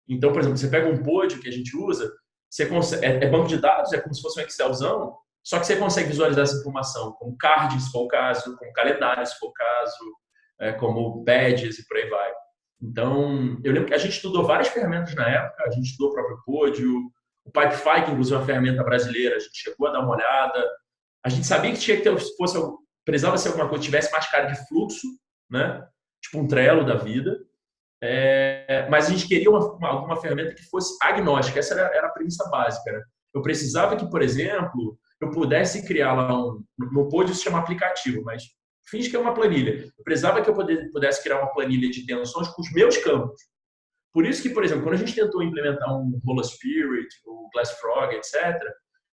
Então, por exemplo, você pega um Podio que a gente usa, você consegue, é banco de dados, é como se fosse um Excelzão, só que você consegue visualizar essa informação como card, se for o caso, como calendário, se for o caso, como badges e por aí vai. Então, eu lembro que a gente estudou várias ferramentas na época, a gente estudou o próprio Podio, o Pipefy, que inclusive é uma ferramenta brasileira, a gente chegou a dar uma olhada. A gente sabia que tinha que ter, precisava ser alguma coisa que tivesse mais cara de fluxo, né? Tipo um Trello da vida. Mas a gente queria alguma ferramenta que fosse agnóstica. Essa era a premissa básica. Né? Eu precisava que, por exemplo, eu pudesse criar lá no Podio se chama aplicativo, mas finge que é uma planilha. Eu precisava que eu pudesse criar uma planilha de tensões com os meus campos. Por isso que, por exemplo, quando a gente tentou implementar um Roller Spirit, o Glassfrog, etc.,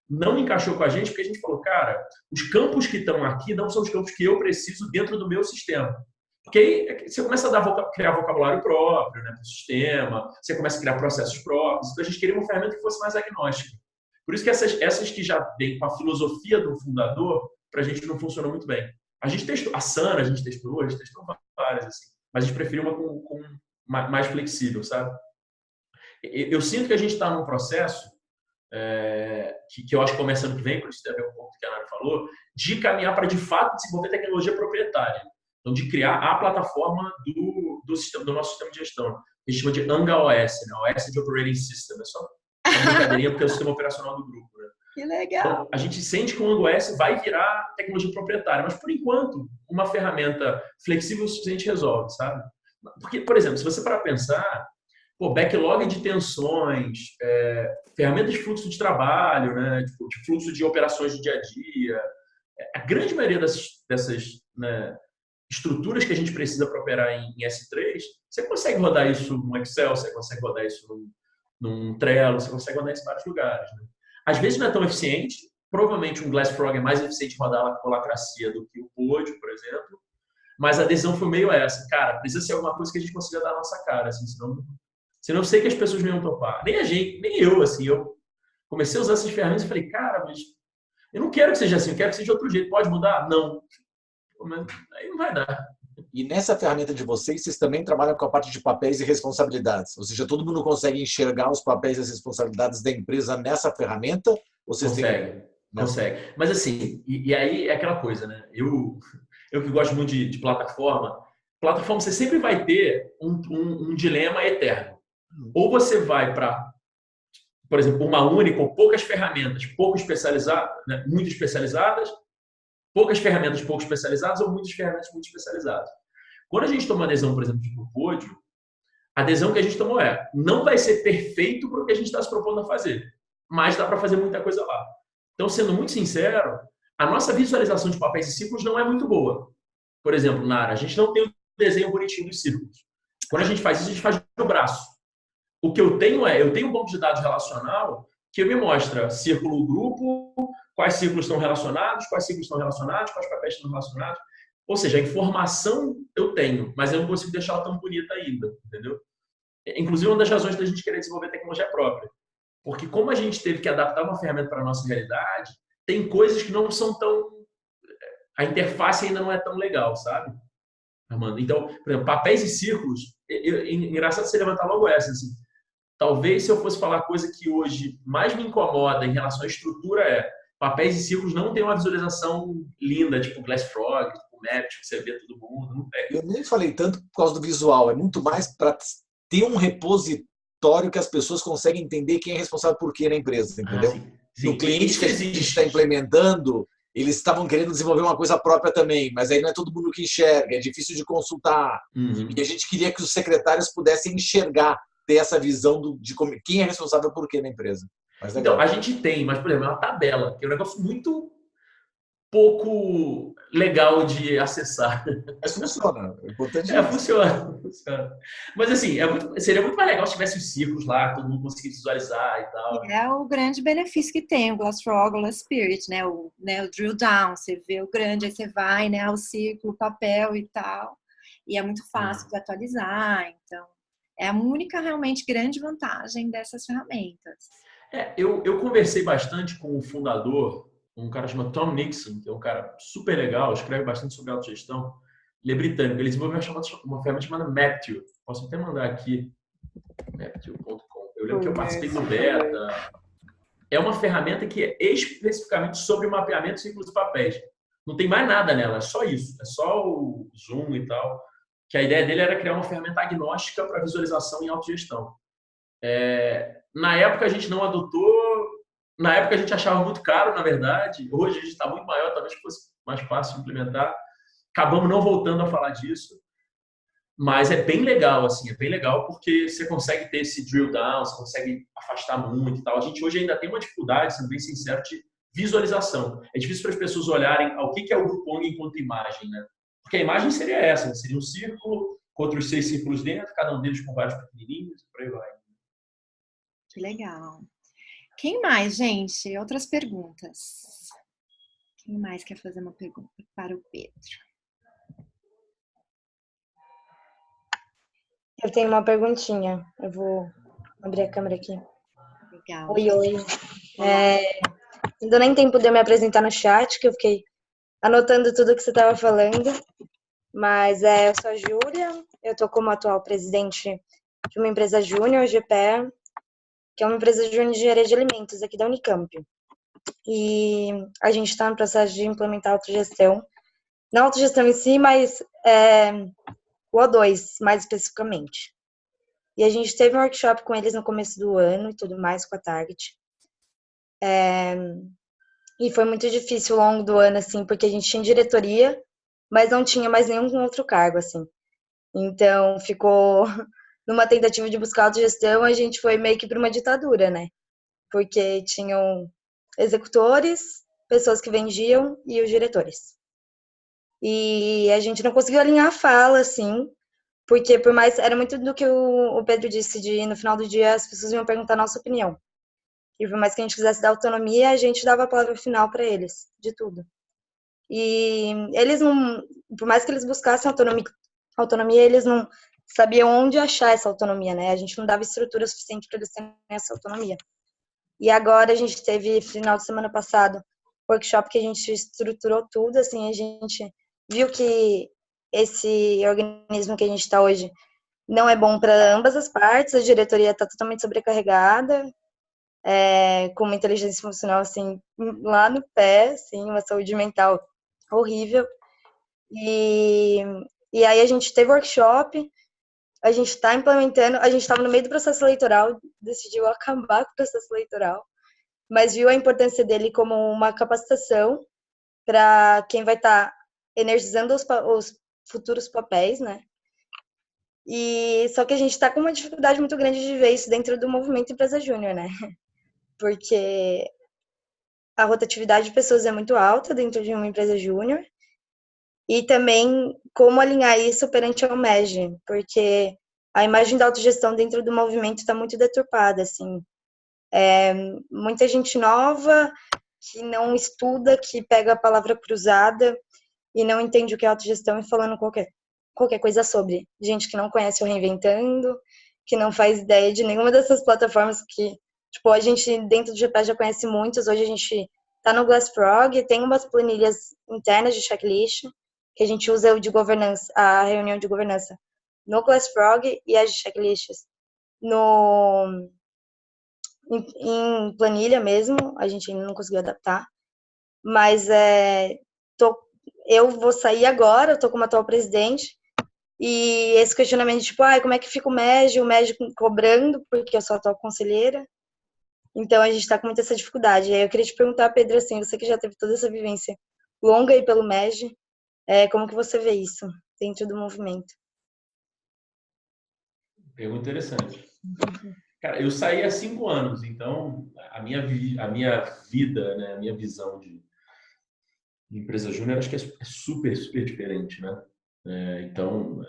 não encaixou com a gente, porque a gente falou, cara, os campos que estão aqui não são os campos que eu preciso dentro do meu sistema. Porque aí você começa a criar vocabulário próprio, né, para o sistema, você começa a criar processos próprios. Então a gente queria uma ferramenta que fosse mais agnóstica. Por isso que essas que já vêm com a filosofia do fundador, para a gente não funcionou muito bem. A gente testou, a Sana a gente testou várias, assim, mas a gente preferiu uma com mais flexível, sabe? Eu sinto que a gente está num processo que eu acho que começa ano que vem, por isso tem a ver com um pouco do que a Nara falou, de caminhar para, de fato, desenvolver tecnologia proprietária. Então, de criar a plataforma do nosso sistema de gestão. A gente chama de Anga OS, né? OS de Operating System. É só uma brincadeirinha, porque é o sistema operacional do grupo. Né? Que legal! Então, a gente sente que o Anga OS vai virar tecnologia proprietária, mas, por enquanto, uma ferramenta flexível o suficiente resolve, sabe? Porque, por exemplo, se você parar para pensar, backlog de tensões, ferramentas de fluxo de trabalho, né, de fluxo de operações do dia a dia, a grande maioria dessas né, estruturas que a gente precisa para operar em S3, você consegue rodar isso no Excel, você consegue rodar isso num Trello, você consegue rodar isso em vários lugares. Né? Às vezes não é tão eficiente, provavelmente um Glassfrog é mais eficiente rodar com holacracia do que o Podio, por exemplo, mas a decisão foi meio essa, cara, precisa ser alguma coisa que a gente consiga dar a nossa cara, assim, senão eu sei que as pessoas não iam topar. Nem a gente, nem eu, assim, eu comecei a usar essas ferramentas e falei, cara, mas eu não quero que seja assim, eu quero que seja de outro jeito, pode mudar? Não. Mas aí não vai dar. E nessa ferramenta de vocês também trabalham com a parte de papéis e responsabilidades. Ou seja, todo mundo consegue enxergar os papéis e as responsabilidades da empresa nessa ferramenta? Consegue. Mas assim, e aí é aquela coisa, né? Eu que gosto muito de plataforma você sempre vai ter um dilema eterno. Ou você vai para, por exemplo, uma única ou poucas ferramentas pouco especializadas, né? Muito especializadas, poucas ferramentas pouco especializadas ou muitas ferramentas muito especializadas. Quando a gente toma uma adesão, por exemplo, tipo o Podio, a adesão que a gente tomou não vai ser perfeito para o que a gente está se propondo a fazer, mas dá para fazer muita coisa lá. Então, sendo muito sincero, a nossa visualização de papéis e círculos não é muito boa. Por exemplo, Nara, a gente não tem o desenho bonitinho dos círculos. Quando a gente faz isso, a gente faz no braço. O que eu tenho um banco de dados relacional que me mostra círculo grupo, quais círculos estão relacionados, quais papéis estão relacionados. Ou seja, a informação eu tenho, mas eu não consigo deixar ela tão bonita ainda, entendeu? Inclusive, uma das razões da gente querer desenvolver tecnologia própria. Porque como a gente teve que adaptar uma ferramenta para a nossa realidade, tem coisas que não são tão... A interface ainda não é tão legal, sabe, Armando? Então, por exemplo, papéis e círculos, engraçado você levantar logo essa, assim. Talvez se eu fosse falar a coisa que hoje mais me incomoda em relação à estrutura papéis e círculos não tem uma visualização linda, tipo Glassfrog, tipo Map, que você vê todo mundo, não tem. Eu nem falei tanto por causa do visual, é muito mais para ter um repositório que as pessoas conseguem entender quem é responsável por quê na empresa, entendeu? Sim. O cliente que a gente está implementando, eles estavam querendo desenvolver uma coisa própria também, mas aí não é todo mundo que enxerga, é difícil de consultar. E a gente queria que os secretários pudessem enxergar, ter essa visão de quem é responsável por quê na empresa. Então, a gente tem, mas, por exemplo, é uma tabela, que é um negócio muito pouco legal de acessar. Mas funciona. É importante. Funciona. Mas, assim, seria muito mais legal se tivesse os círculos lá, todo mundo conseguisse visualizar e tal. É o grande benefício que tem o Glassfrog, o Glassspirit, né? O drill down, você vê o grande, aí você vai, né? O círculo, o papel e tal. E é muito fácil de atualizar, então... É a única, realmente, grande vantagem dessas ferramentas. Eu conversei bastante com o fundador, um cara chamado Tom Nixon, que é um cara super legal, escreve bastante sobre autogestão. Ele é britânico, ele desenvolveu uma ferramenta chamada Maptio. Posso até mandar aqui, maptio.com. Eu lembro que eu participei do beta. é uma ferramenta que é especificamente sobre mapeamento de ciclos de papéis. Não tem mais nada nela, é só isso. É só o Zoom e tal. Que a ideia dele era criar uma ferramenta agnóstica para visualização em autogestão. Na época a gente não adotou, na época a gente achava muito caro, na verdade. Hoje a gente está muito maior, talvez fosse mais fácil de implementar. Acabamos não voltando a falar disso. Mas é bem legal, assim, é bem legal porque você consegue ter esse drill down, você consegue afastar muito e tal. A gente hoje ainda tem uma dificuldade, sendo bem sincero, de visualização. É difícil para as pessoas olharem ao que é o Wukong enquanto imagem, né? Porque a imagem seria essa, né? Seria um círculo com outros 6 círculos dentro, cada um deles com vários pequenininhos, por aí vai. Que legal. Quem mais, gente? Outras perguntas. Quem mais quer fazer uma pergunta para o Pedro? Eu tenho uma perguntinha. Eu vou abrir a câmera aqui. Legal. Oi, oi. Não deu nem tempo de eu me apresentar no chat, que eu fiquei anotando tudo que você estava falando. Mas eu sou a Júlia, eu estou como atual presidente de uma empresa júnior, GPE, que é uma empresa júnior de engenharia de alimentos aqui da Unicamp. E a gente está no processo de implementar autogestão. Não autogestão em si, mas o O2, mais especificamente. E a gente teve um workshop com eles no começo do ano e tudo mais, com a Target. E foi muito difícil ao longo do ano, assim, porque a gente tinha diretoria, mas não tinha mais nenhum outro cargo, assim. Então, ficou numa tentativa de buscar autogestão, a gente foi meio que para uma ditadura, né? Porque tinham executores, pessoas que vendiam e os diretores. E a gente não conseguiu alinhar a fala, assim, porque por mais, era muito do que o Pedro disse, de no final do dia as pessoas iam perguntar a nossa opinião. E por mais que a gente quisesse dar autonomia, a gente dava a palavra final para eles, de tudo. E eles não, por mais que eles buscassem autonomia, eles não sabiam onde achar essa autonomia, né? A gente não dava estrutura suficiente para eles terem essa autonomia. E agora a gente teve, final de semana passado, workshop que a gente estruturou tudo, assim, a gente viu que esse organismo que a gente está hoje não é bom para ambas as partes, a diretoria está totalmente sobrecarregada, com uma inteligência funcional, assim, lá no pé, assim, uma saúde mental horrível. E aí a gente teve workshop, a gente está implementando, a gente estava no meio do processo eleitoral, decidiu acabar com o processo eleitoral, mas viu a importância dele como uma capacitação para quem vai estar energizando os futuros papéis, né? E só que a gente está com uma dificuldade muito grande de ver isso dentro do movimento Empresa Júnior, né? Porque a rotatividade de pessoas é muito alta dentro de uma empresa júnior e também como alinhar isso perante a MEG, porque a imagem da autogestão dentro do movimento está muito deturpada, assim. Muita gente nova que não estuda, que pega a palavra cruzada e não entende o que é autogestão e falando qualquer coisa sobre. Gente que não conhece o Reinventando, que não faz ideia de nenhuma dessas plataformas que, tipo, a gente dentro do GP já conhece muitas, hoje a gente tá no Glassfrog, tem umas planilhas internas de checklist, que a gente usa o de governança, a reunião de governança no Glassfrog e as checklists em planilha mesmo, a gente ainda não conseguiu adaptar, mas eu vou sair agora, eu tô como atual presidente, e esse questionamento, tipo, como é que fica o MEG cobrando, porque eu sou atual conselheira, então a gente tá com muita essa dificuldade. E aí eu queria te perguntar, Pedro, assim, você que já teve toda essa vivência longa aí pelo MEG, como que você vê isso dentro do movimento? Pergunta interessante. Cara, eu saí há 5 anos, então a minha vida, né, a minha visão de empresa júnior acho que é super, super diferente, né? Então,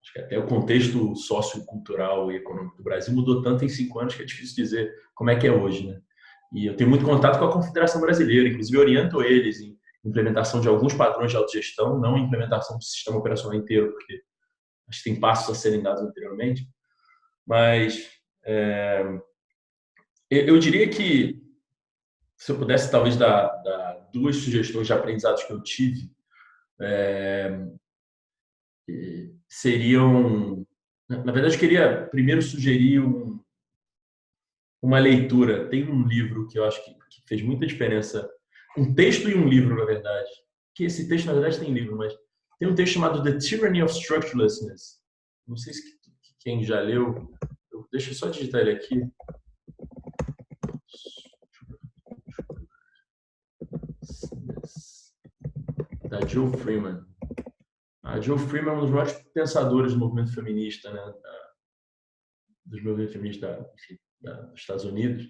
acho que até o contexto sociocultural e econômico do Brasil mudou tanto em 5 anos que é difícil dizer como é que é hoje, né? E eu tenho muito contato com a Confederação Brasileira, inclusive oriento eles em implementação de alguns padrões de autogestão, não implementação do sistema operacional inteiro, porque acho que tem passos a serem dados anteriormente, mas eu diria que se eu pudesse talvez dar 2 sugestões de aprendizados que eu tive, seriam, na verdade, eu queria primeiro sugerir uma leitura, tem um livro que eu acho que fez muita diferença, um texto e um livro, na verdade, que esse texto, na verdade, tem livro, mas tem um texto chamado The Tyranny of Structurelessness. Não sei se quem já leu, deixa eu só digitar ele aqui. Da Joe Freeman. A Joe Freeman é um dos maiores pensadores do movimento feminista, né? Dos movimentos feministas dos Estados Unidos.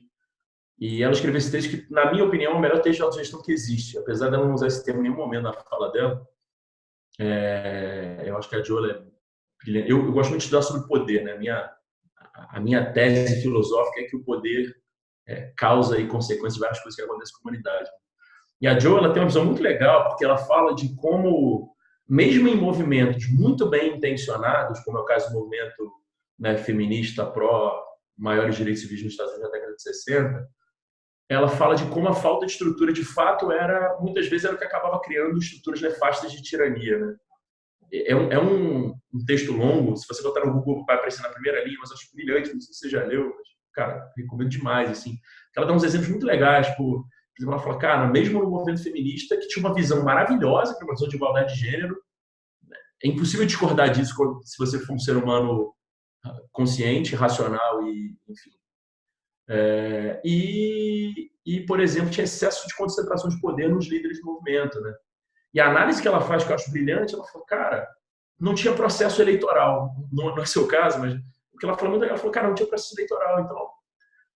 E ela escreveu esse texto que, na minha opinião, é o melhor texto de autogestão que existe. Apesar de ela não usar esse termo em nenhum momento na fala dela, eu acho que a Joe é brilhante. Eu gosto muito de estudar sobre poder, né? A minha tese filosófica é que o poder causa e consequência de várias coisas que acontecem com a humanidade. E a Joe, ela tem uma visão muito legal, porque ela fala de como, mesmo em movimentos muito bem intencionados, como é o caso do movimento, né, feminista pró maiores direitos civis nos Estados Unidos na década de 60, ela fala de como a falta de estrutura, de fato, muitas vezes era o que acabava criando estruturas nefastas de tirania, né? É um texto longo, se você botar no Google vai aparecer na primeira linha, mas acho brilhante, não sei se você já leu, mas, cara, recomendo demais, assim. Ela dá uns exemplos muito legais, por exemplo, ela fala, cara, mesmo no movimento feminista, que tinha uma visão maravilhosa, que é uma visão de igualdade de gênero, é impossível discordar disso se você for um ser humano consciente, racional e, enfim. Por exemplo, tinha excesso de concentração de poder nos líderes do movimento, né? E a análise que ela faz, que eu acho brilhante, ela falou, cara, não tinha processo eleitoral. Não é o seu caso, mas o que ela falou muito legal, ela falou, cara, não tinha processo eleitoral. Então,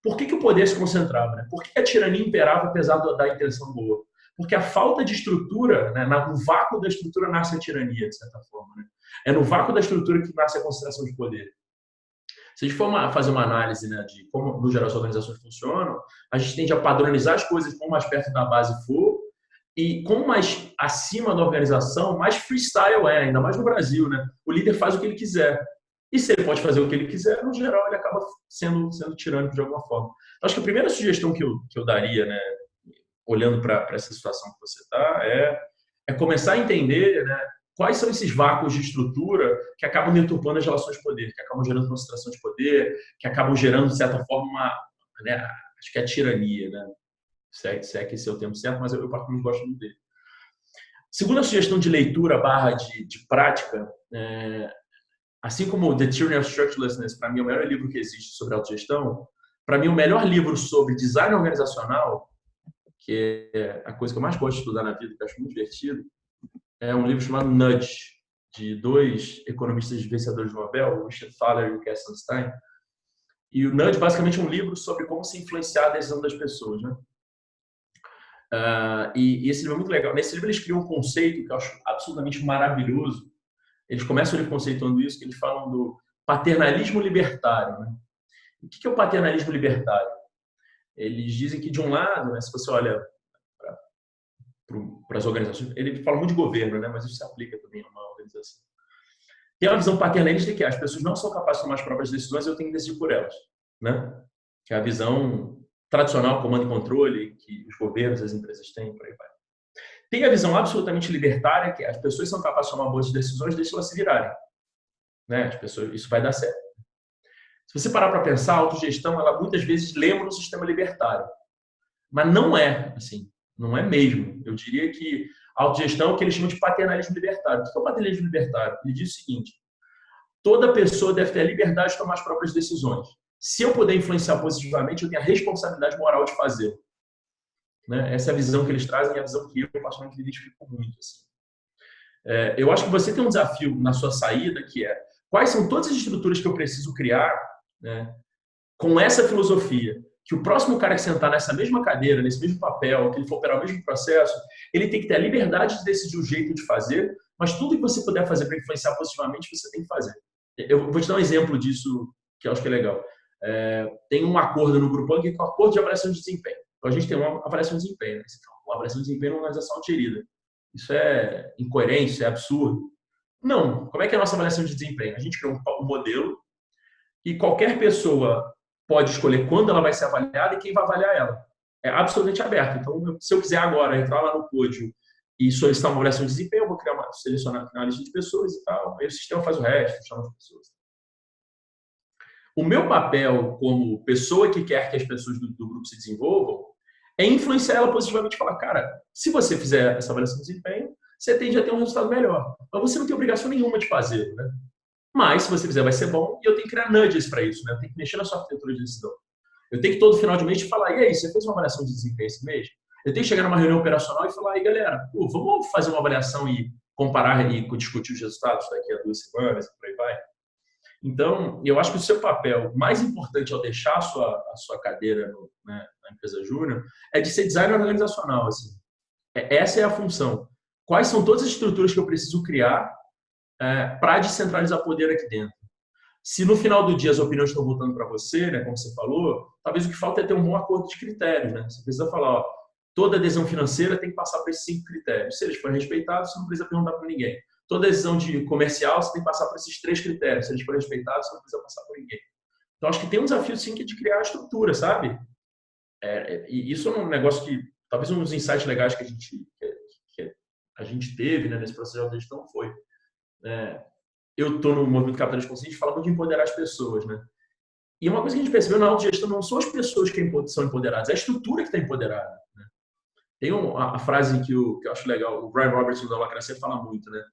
por que o poder se concentrava? Né? Por que a tirania imperava apesar da intenção boa? Porque a falta de estrutura, né, no vácuo da estrutura nasce a tirania, de certa forma. Né? É no vácuo da estrutura que nasce a concentração de poder. Se a gente for fazer uma análise, né, de como, no geral, as organizações funcionam, a gente tende a padronizar as coisas quanto mais perto da base for, e quanto mais acima da organização, mais freestyle ainda mais no Brasil. Né? O líder faz o que ele quiser. E se ele pode fazer o que ele quiser, no geral, ele acaba sendo tirânico de alguma forma. Então, acho que a primeira sugestão que eu daria, né, olhando para essa situação que você está, é começar a entender, né, quais são esses vácuos de estrutura que acabam deturpando as relações de poder, que acabam gerando concentração de poder, que acabam gerando, de certa forma, né, acho que é a tirania, né? Se é que esse é o termo certo, mas eu particularmente gosto muito dele. Segunda sugestão de leitura / de prática, assim como The Tyranny of Structurelessness, para mim, é o melhor livro que existe sobre autogestão, para mim, o melhor livro sobre design organizacional, que é a coisa que eu mais gosto de estudar na vida, que eu acho muito divertido, é um livro chamado Nudge, de 2 economistas vencedores do Nobel, o Richard Thaler e o Cass Sunstein. E o Nudge, basicamente, é um livro sobre como se influenciar a decisão das pessoas, né? E esse livro é muito legal. Nesse livro, eles criam um conceito que eu acho absolutamente maravilhoso. Eles começam o livro conceituando isso, que eles falam do paternalismo libertário. Né? O que é o paternalismo libertário? Eles dizem que, de um lado, né, se você olha para as organizações, ele fala muito de governo, né, mas isso se aplica também a uma organização. Tem uma visão paternalista que as pessoas não são capazes de tomar as próprias decisões, eu tenho que decidir por elas. Né? Que é a visão tradicional, comando e controle, que os governos, as empresas têm, por aí vai. Tem a visão absolutamente libertária, que as pessoas são capazes de tomar boas decisões, deixa elas se virarem. Né? As pessoas, isso vai dar certo. Se você parar para pensar, a autogestão, ela muitas vezes lembra um sistema libertário. Mas não é assim. Não é mesmo. Eu diria que a autogestão é o que eles chamam de paternalismo libertário. O que é o paternalismo libertário? Ele diz o seguinte: toda pessoa deve ter a liberdade de tomar as próprias decisões. Se eu puder influenciar positivamente, eu tenho a responsabilidade moral de fazer. Né? Essa é a visão que eles trazem e a visão que eu, particularmente, me identifico muito. Assim. Eu acho que você tem um desafio na sua saída, que é quais são todas as estruturas que eu preciso criar, né, com essa filosofia, que o próximo cara que sentar nessa mesma cadeira, nesse mesmo papel, que ele for operar o mesmo processo, ele tem que ter a liberdade de decidir o jeito de fazer, mas tudo que você puder fazer para influenciar positivamente, você tem que fazer. Eu vou te dar um exemplo disso, que eu acho que é legal. Tem um acordo no Groupon que é o acordo de avaliação de desempenho. Então, a gente tem uma avaliação de desempenho. Né? Uma avaliação de desempenho é uma organização gerida. Isso é incoerente, isso é absurdo. Não. Como é que é a nossa avaliação de desempenho? A gente cria um modelo e qualquer pessoa pode escolher quando ela vai ser avaliada e quem vai avaliar ela. É absolutamente aberto. Então, se eu quiser agora entrar lá no Pódio e solicitar uma avaliação de desempenho, eu vou selecionar uma lista de pessoas e tal. Aí o sistema faz o resto, chama as pessoas. O meu papel como pessoa que quer que as pessoas do grupo se desenvolvam é influenciar ela positivamente e falar, cara, se você fizer essa avaliação de desempenho, você tende a ter um resultado melhor. Mas você não tem obrigação nenhuma de fazer, né? Mas, se você fizer, vai ser bom. E eu tenho que criar nudges para isso, né? Eu tenho que mexer na sua arquitetura de decisão. Eu tenho que, todo final de mês, falar, e aí, você fez uma avaliação de desempenho esse mês? Eu tenho que chegar numa reunião operacional e falar, aí, galera, vamos fazer uma avaliação e comparar e discutir os resultados daqui a 2 semanas, e por aí vai. Então, eu acho que o seu papel mais importante ao deixar a sua cadeira na empresa júnior é de ser designer organizacional. Assim. Essa é a função. Quais são todas as estruturas que eu preciso criar para descentralizar poder aqui dentro? Se no final do dia as opiniões estão voltando para você, né, como você falou, talvez o que falta é ter um bom acordo de critérios. Né? Você precisa falar, ó, toda adesão financeira tem que passar por esses 5 critérios. Se eles forem respeitados, você não precisa perguntar para ninguém. Toda decisão de comercial, você tem que passar por esses 3 critérios. Se eles forem respeitados, você não precisa passar por ninguém. Então, acho que tem um desafio, sim, que é de criar a estrutura, sabe? E isso é um negócio que, talvez um dos insights legais que a gente teve, né, nesse processo de gestão foi... eu estou no movimento capitalista consciente, fala muito de empoderar as pessoas, né? E uma coisa que a gente percebeu na autogestão não são as pessoas que são empoderadas, é a estrutura que está empoderada. Né? Tem a frase que eu acho legal, o Brian Robertson da Holacracia fala muito, né?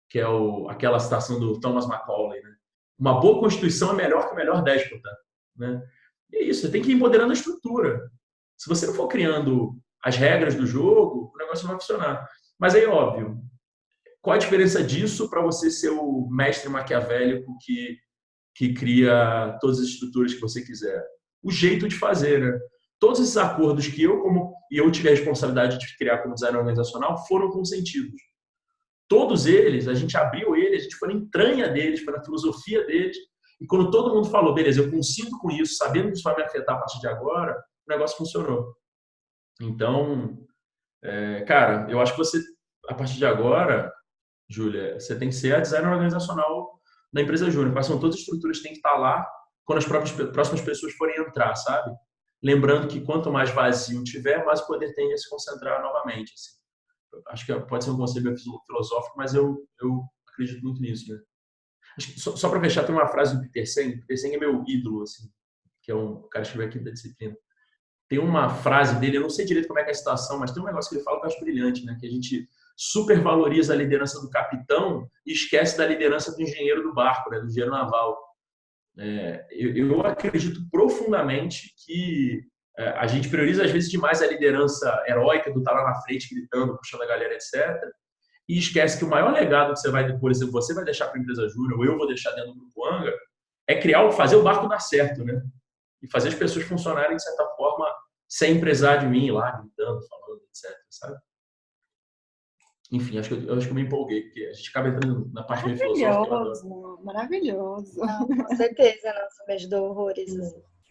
Que é aquela citação do Thomas Macaulay, né? Uma boa constituição é melhor que o melhor déspota, né? E é isso, você tem que ir empoderando a estrutura. Se você não for criando as regras do jogo, o negócio não vai funcionar. Mas aí, óbvio, qual a diferença disso para você ser o mestre maquiavélico que cria todas as estruturas que você quiser? O jeito de fazer, né? Todos esses acordos que eu tive a responsabilidade de criar como designer organizacional foram consentidos. Todos eles, a gente abriu eles, a gente foi na entranha deles, foi na filosofia deles, e quando todo mundo falou, beleza, eu consinto com isso, sabendo que isso vai me afetar a partir de agora, o negócio funcionou. Então, cara, eu acho que você, a partir de agora, Júlia, você tem que ser a designer organizacional da empresa júnior. Quais são todas as estruturas que tem que estar lá quando as próximas pessoas forem entrar, sabe? Lembrando que quanto mais vazio tiver, mais poder tem de se concentrar novamente. Assim. Acho que pode ser um conceito filosófico, mas eu acredito muito nisso. Né? Acho que só para fechar, tem uma frase do Peter Senge. Peter Senge é meu ídolo, assim, que é um cara que escreveu aqui da disciplina. Tem uma frase dele, eu não sei direito como é que é a citação, mas tem um negócio que ele fala que eu acho brilhante, né? Que a gente supervaloriza a liderança do capitão e esquece da liderança do engenheiro do barco, né? Do engenheiro naval. Eu acredito profundamente que a gente prioriza às vezes demais a liderança heróica do estar lá na frente gritando, puxando a galera, etc. E esquece que o maior legado que você vai, por exemplo, você vai deixar para a empresa júnior, ou eu vou deixar dentro do Grupo Anga, é fazer o barco dar certo, né? E fazer as pessoas funcionarem de certa forma sem precisar de mim lá gritando, falando, etc. Sabe? Enfim, acho que eu me empolguei, porque a gente acaba entrando na parte meio filosófica. Maravilhoso. Não, com certeza, nossa, me ajudou horrores.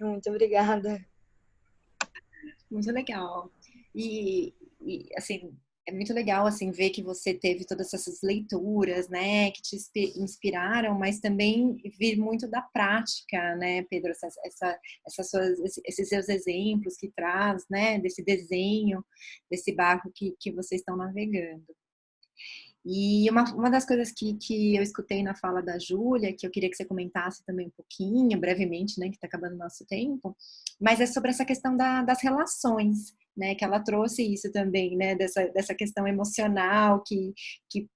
Muito obrigada. Muito legal. E assim, é muito legal assim ver que você teve todas essas leituras, né, que te inspiraram, mas também vir muito da prática, né, Pedro, esses seus exemplos que traz, né, desse desenho, desse barco que vocês estão navegando. E uma das coisas que eu escutei na fala da Júlia, que eu queria que você comentasse também um pouquinho, brevemente, né, que está acabando o nosso tempo, mas é sobre essa questão das relações, né, que ela trouxe isso também, né, dessa questão emocional que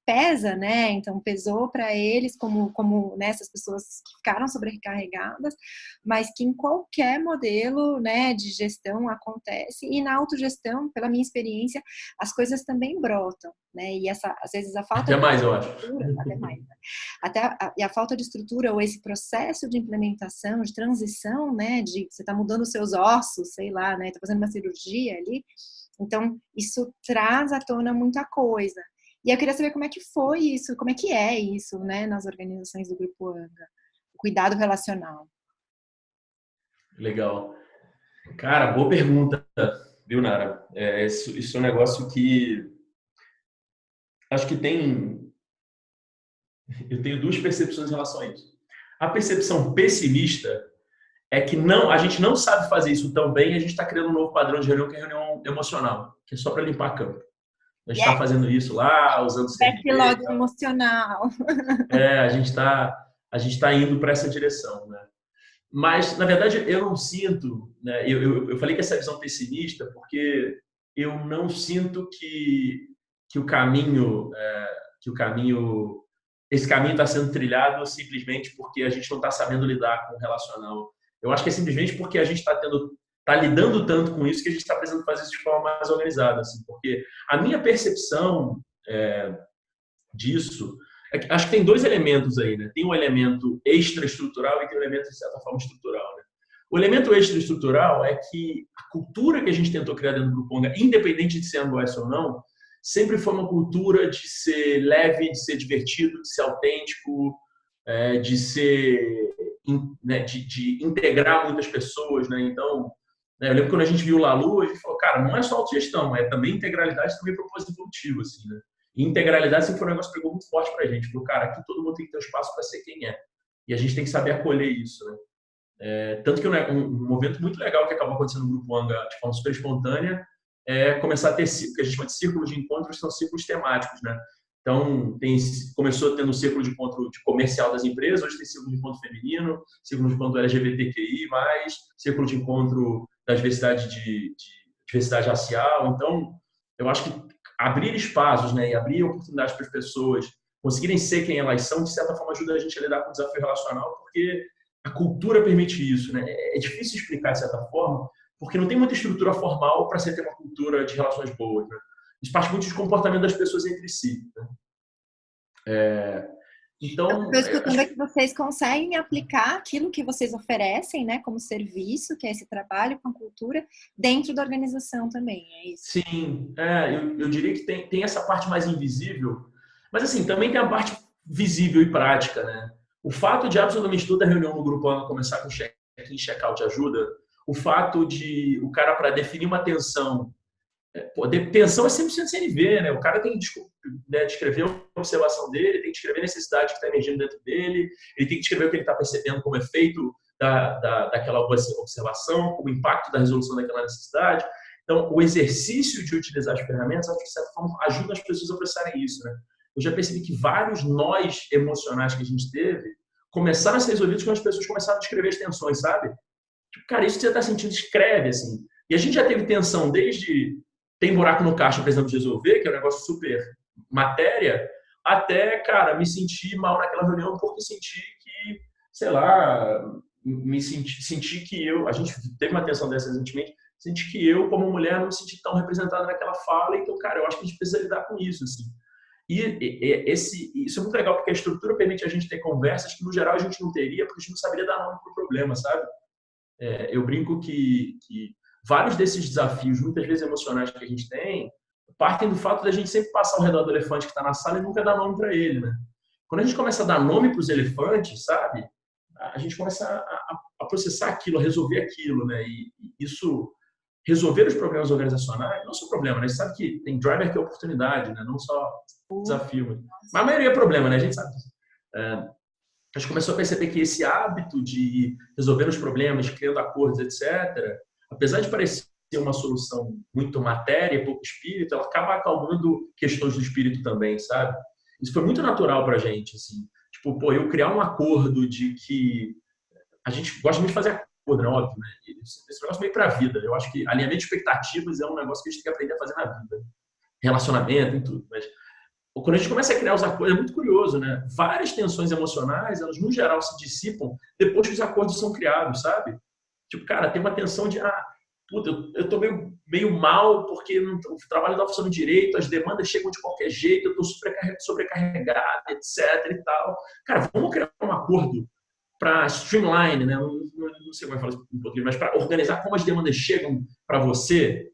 pesa, né, então pesou para eles como né, essas pessoas que ficaram sobrecarregadas, mas que em qualquer modelo, né, de gestão acontece, e na autogestão, pela minha experiência, as coisas também brotam, né, e às vezes a falta até mais, eu acho. Até mais, né? E a falta de estrutura ou esse processo de implementação, de transição, né, de você tá mudando os seus ossos, sei lá, né, tá fazendo uma cirurgia ali, então isso traz à tona muita coisa. E eu queria saber como é que foi isso, como é que é isso, né, nas organizações do Grupo Anga, o cuidado relacional. Legal. Cara, boa pergunta, viu, Nara? Isso é um negócio que acho que eu tenho 2 percepções em relação a isso. A percepção pessimista é que a gente não sabe fazer isso tão bem e a gente está criando um novo padrão de reunião, que é a reunião emocional, que é só para limpar a campo. A gente está fazendo isso lá, usando backlog emocional. A gente tá indo para essa direção, né? Mas, na verdade, eu não sinto, né? Eu falei que essa visão pessimista porque eu não sinto que esse caminho está sendo trilhado simplesmente porque a gente não está sabendo lidar com o relacional. Eu acho que é simplesmente porque a gente está lidando tanto com isso que a gente está precisando fazer isso de forma mais organizada, assim, porque a minha percepção disso acho que tem dois elementos aí, né? Tem um elemento extraestrutural e tem um elemento, de certa forma, estrutural, né? O elemento extraestrutural é que a cultura que a gente tentou criar dentro do Gruponga, independente de ser Amboss ou não, sempre foi uma cultura de ser leve, de ser divertido, de ser autêntico, de ser, né, de integrar muitas pessoas, né? Então, né, eu lembro quando a gente viu o Lalu, a gente falou, cara, não é só autogestão, é também integralidade, também propósito evolutivo, assim, né? E integralidade sempre foi um negócio que pegou muito forte pra gente. Falou, cara, aqui todo mundo tem que ter um espaço para ser quem é. E a gente tem que saber acolher isso, né? Tanto que um movimento muito legal que acabou acontecendo no Grupo Anga de forma super espontânea é começar a ter o que a gente chama de círculos de encontros, são círculos temáticos, né? Então, começou tendo um círculo de encontro de comercial das empresas, hoje tem círculo de encontro feminino, círculo de encontro LGBTQI+, círculo de encontro da diversidade diversidade racial. Então, eu acho que abrir espaços, né, e abrir oportunidades para as pessoas conseguirem ser quem elas são, de certa forma, ajuda a gente a lidar com o desafio relacional, porque a cultura permite isso, né? É difícil explicar de certa forma, porque não tem muita estrutura formal para você ter uma cultura de relações boas, né? Isso parte muito de comportamento das pessoas entre si, né? Então, eu estou escutando é que vocês conseguem aplicar aquilo que vocês oferecem, né, como serviço, que é esse trabalho com a cultura, dentro da organização também, é isso? Sim, eu diria que tem essa parte mais invisível, mas assim, também tem a parte visível e prática, né? O fato de absolutamente toda reunião no Grupo Anga começar com check-in, check-out ajuda, o fato de o cara, para definir uma tensão, tensão é 100% CNV, né? O cara tem que descrever a observação dele, tem que descrever a necessidade que está emergindo dentro dele, ele tem que descrever o que ele está percebendo como efeito daquela observação, como impacto da resolução daquela necessidade. Então, o exercício de utilizar as ferramentas, acho que, de certa forma, ajuda as pessoas a processarem isso, né? Eu já percebi que vários nós emocionais que a gente teve começaram a ser resolvidos quando as pessoas começaram a descrever as tensões, sabe? Tipo, cara, isso que você está sentindo, escreve, assim. E a gente já teve tensão desde tem buraco no caixa, por exemplo, de resolver, que é um negócio super matéria, até, cara, me sentir mal naquela reunião porque senti que, sei lá, senti que a gente teve uma tensão dessa recentemente, senti que eu, como mulher, não me senti tão representada naquela fala, então, cara, eu acho que a gente precisa lidar com isso, assim. Isso é muito legal, porque a estrutura permite a gente ter conversas que, no geral, a gente não teria, porque a gente não saberia dar nome pro problema, sabe? Eu brinco que vários desses desafios, muitas vezes emocionais que a gente tem, partem do fato da gente sempre passar ao redor do elefante que está na sala e nunca dar nome para ele, né? Quando a gente começa a dar nome para os elefantes, sabe? A gente começa a processar aquilo, a resolver aquilo, né? E isso, resolver os problemas organizacionais, não é só problema, né? A gente sabe que tem driver que é oportunidade, né? Não só desafio. Mas a maioria é problema, né? A gente sabe disso. A gente começou a perceber que esse hábito de resolver os problemas, criando acordos, etc., apesar de parecer uma solução muito matéria, pouco espírito, ela acaba acalmando questões do espírito também, sabe? Isso foi muito natural pra gente, assim. Tipo, eu criar um acordo de que a gente gosta muito de fazer acordo, né? Óbvio, né? Esse negócio meio pra vida. Eu acho que alinhamento de expectativas é um negócio que a gente tem que aprender a fazer na vida. Relacionamento e tudo. Mas quando a gente começa a criar os acordos, é muito curioso, né? Várias tensões emocionais, elas no geral se dissipam depois que os acordos são criados, sabe? Tipo, cara, tem uma tensão de, puta, eu tô meio mal porque o trabalho não tá funcionando direito, as demandas chegam de qualquer jeito, eu tô sobrecarregado, etc e tal. Cara, vamos criar um acordo para streamline, né? Não sei como é que fala isso em português, mas para organizar como as demandas chegam para você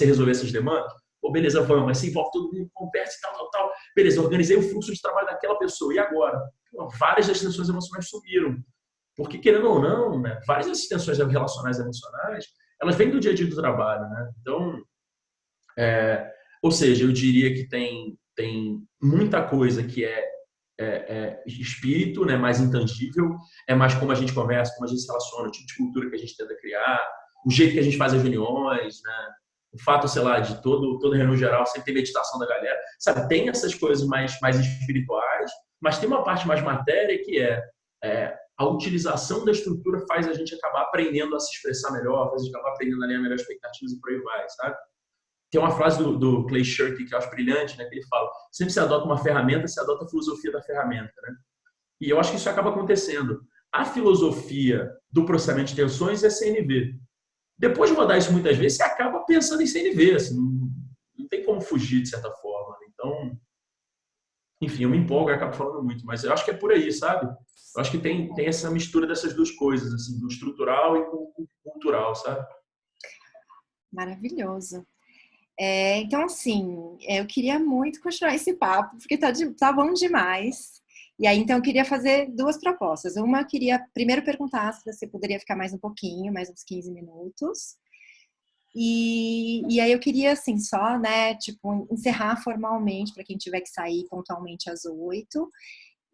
resolver essas demandas. Pô, beleza, vamos. Aí se envolve todo mundo, conversa e tal. Beleza, organizei o fluxo de trabalho daquela pessoa. E agora? Pô, várias das tensões emocionais sumiram. Porque, querendo ou não, né, várias dessas tensões relacionais e emocionais, elas vêm do dia a dia do trabalho, né? Então, ou seja, eu diria que tem muita coisa que é espírito, né, mais intangível, é mais como a gente conversa, como a gente se relaciona, o tipo de cultura que a gente tenta criar, o jeito que a gente faz as reuniões, né? O fato, sei lá, de toda reunião geral sempre ter meditação da galera, sabe? Tem essas coisas mais espirituais, mas tem uma parte mais matéria que a utilização da estrutura faz a gente acabar aprendendo a se expressar melhor, faz a gente acabar aprendendo a alinhar melhor expectativas e por aí vai, sabe? Tem uma frase do Clay Shirky que eu acho brilhante, né? Que ele fala, sempre se adota uma ferramenta, se adota a filosofia da ferramenta, né? E eu acho que isso acaba acontecendo. A filosofia do processamento de tensões é CNV. Depois de rodar isso muitas vezes, você acaba pensando em CNV, assim, não tem como fugir de certa forma. Então, enfim, eu me empolgo e acabo falando muito, mas eu acho que é por aí, sabe? Eu acho que tem essa mistura dessas duas coisas, assim, do estrutural e com o cultural, sabe? Maravilhoso. Então, assim, eu queria muito continuar esse papo, porque tá bom demais. E aí, então, eu queria fazer duas propostas. Uma, eu queria primeiro perguntar se você poderia ficar mais um pouquinho, mais uns 15 minutos. E aí eu queria, assim, só, né, tipo, encerrar formalmente para quem tiver que sair pontualmente às 8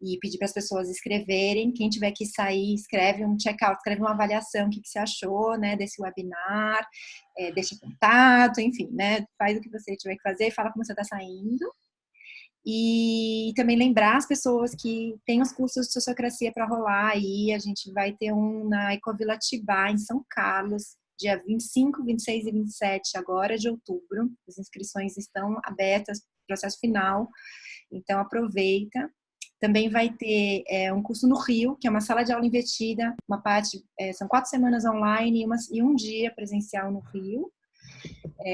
e pedir para as pessoas escreverem. Quem tiver que sair, escreve um check-out, escreve uma avaliação, o que você achou, né, desse webinar, deixa contato, enfim, né, faz o que você tiver que fazer e fala como você está saindo. E também lembrar as pessoas que tem os cursos de sociocracia para rolar aí. A gente vai ter um na Ecovila Atibaia, em São Carlos, dia 25, 26 e 27 agora de outubro. As inscrições estão abertas, processo final, então aproveita. Também vai ter um curso no Rio, que é uma sala de aula invertida, uma parte, são 4 semanas online e um dia presencial no Rio,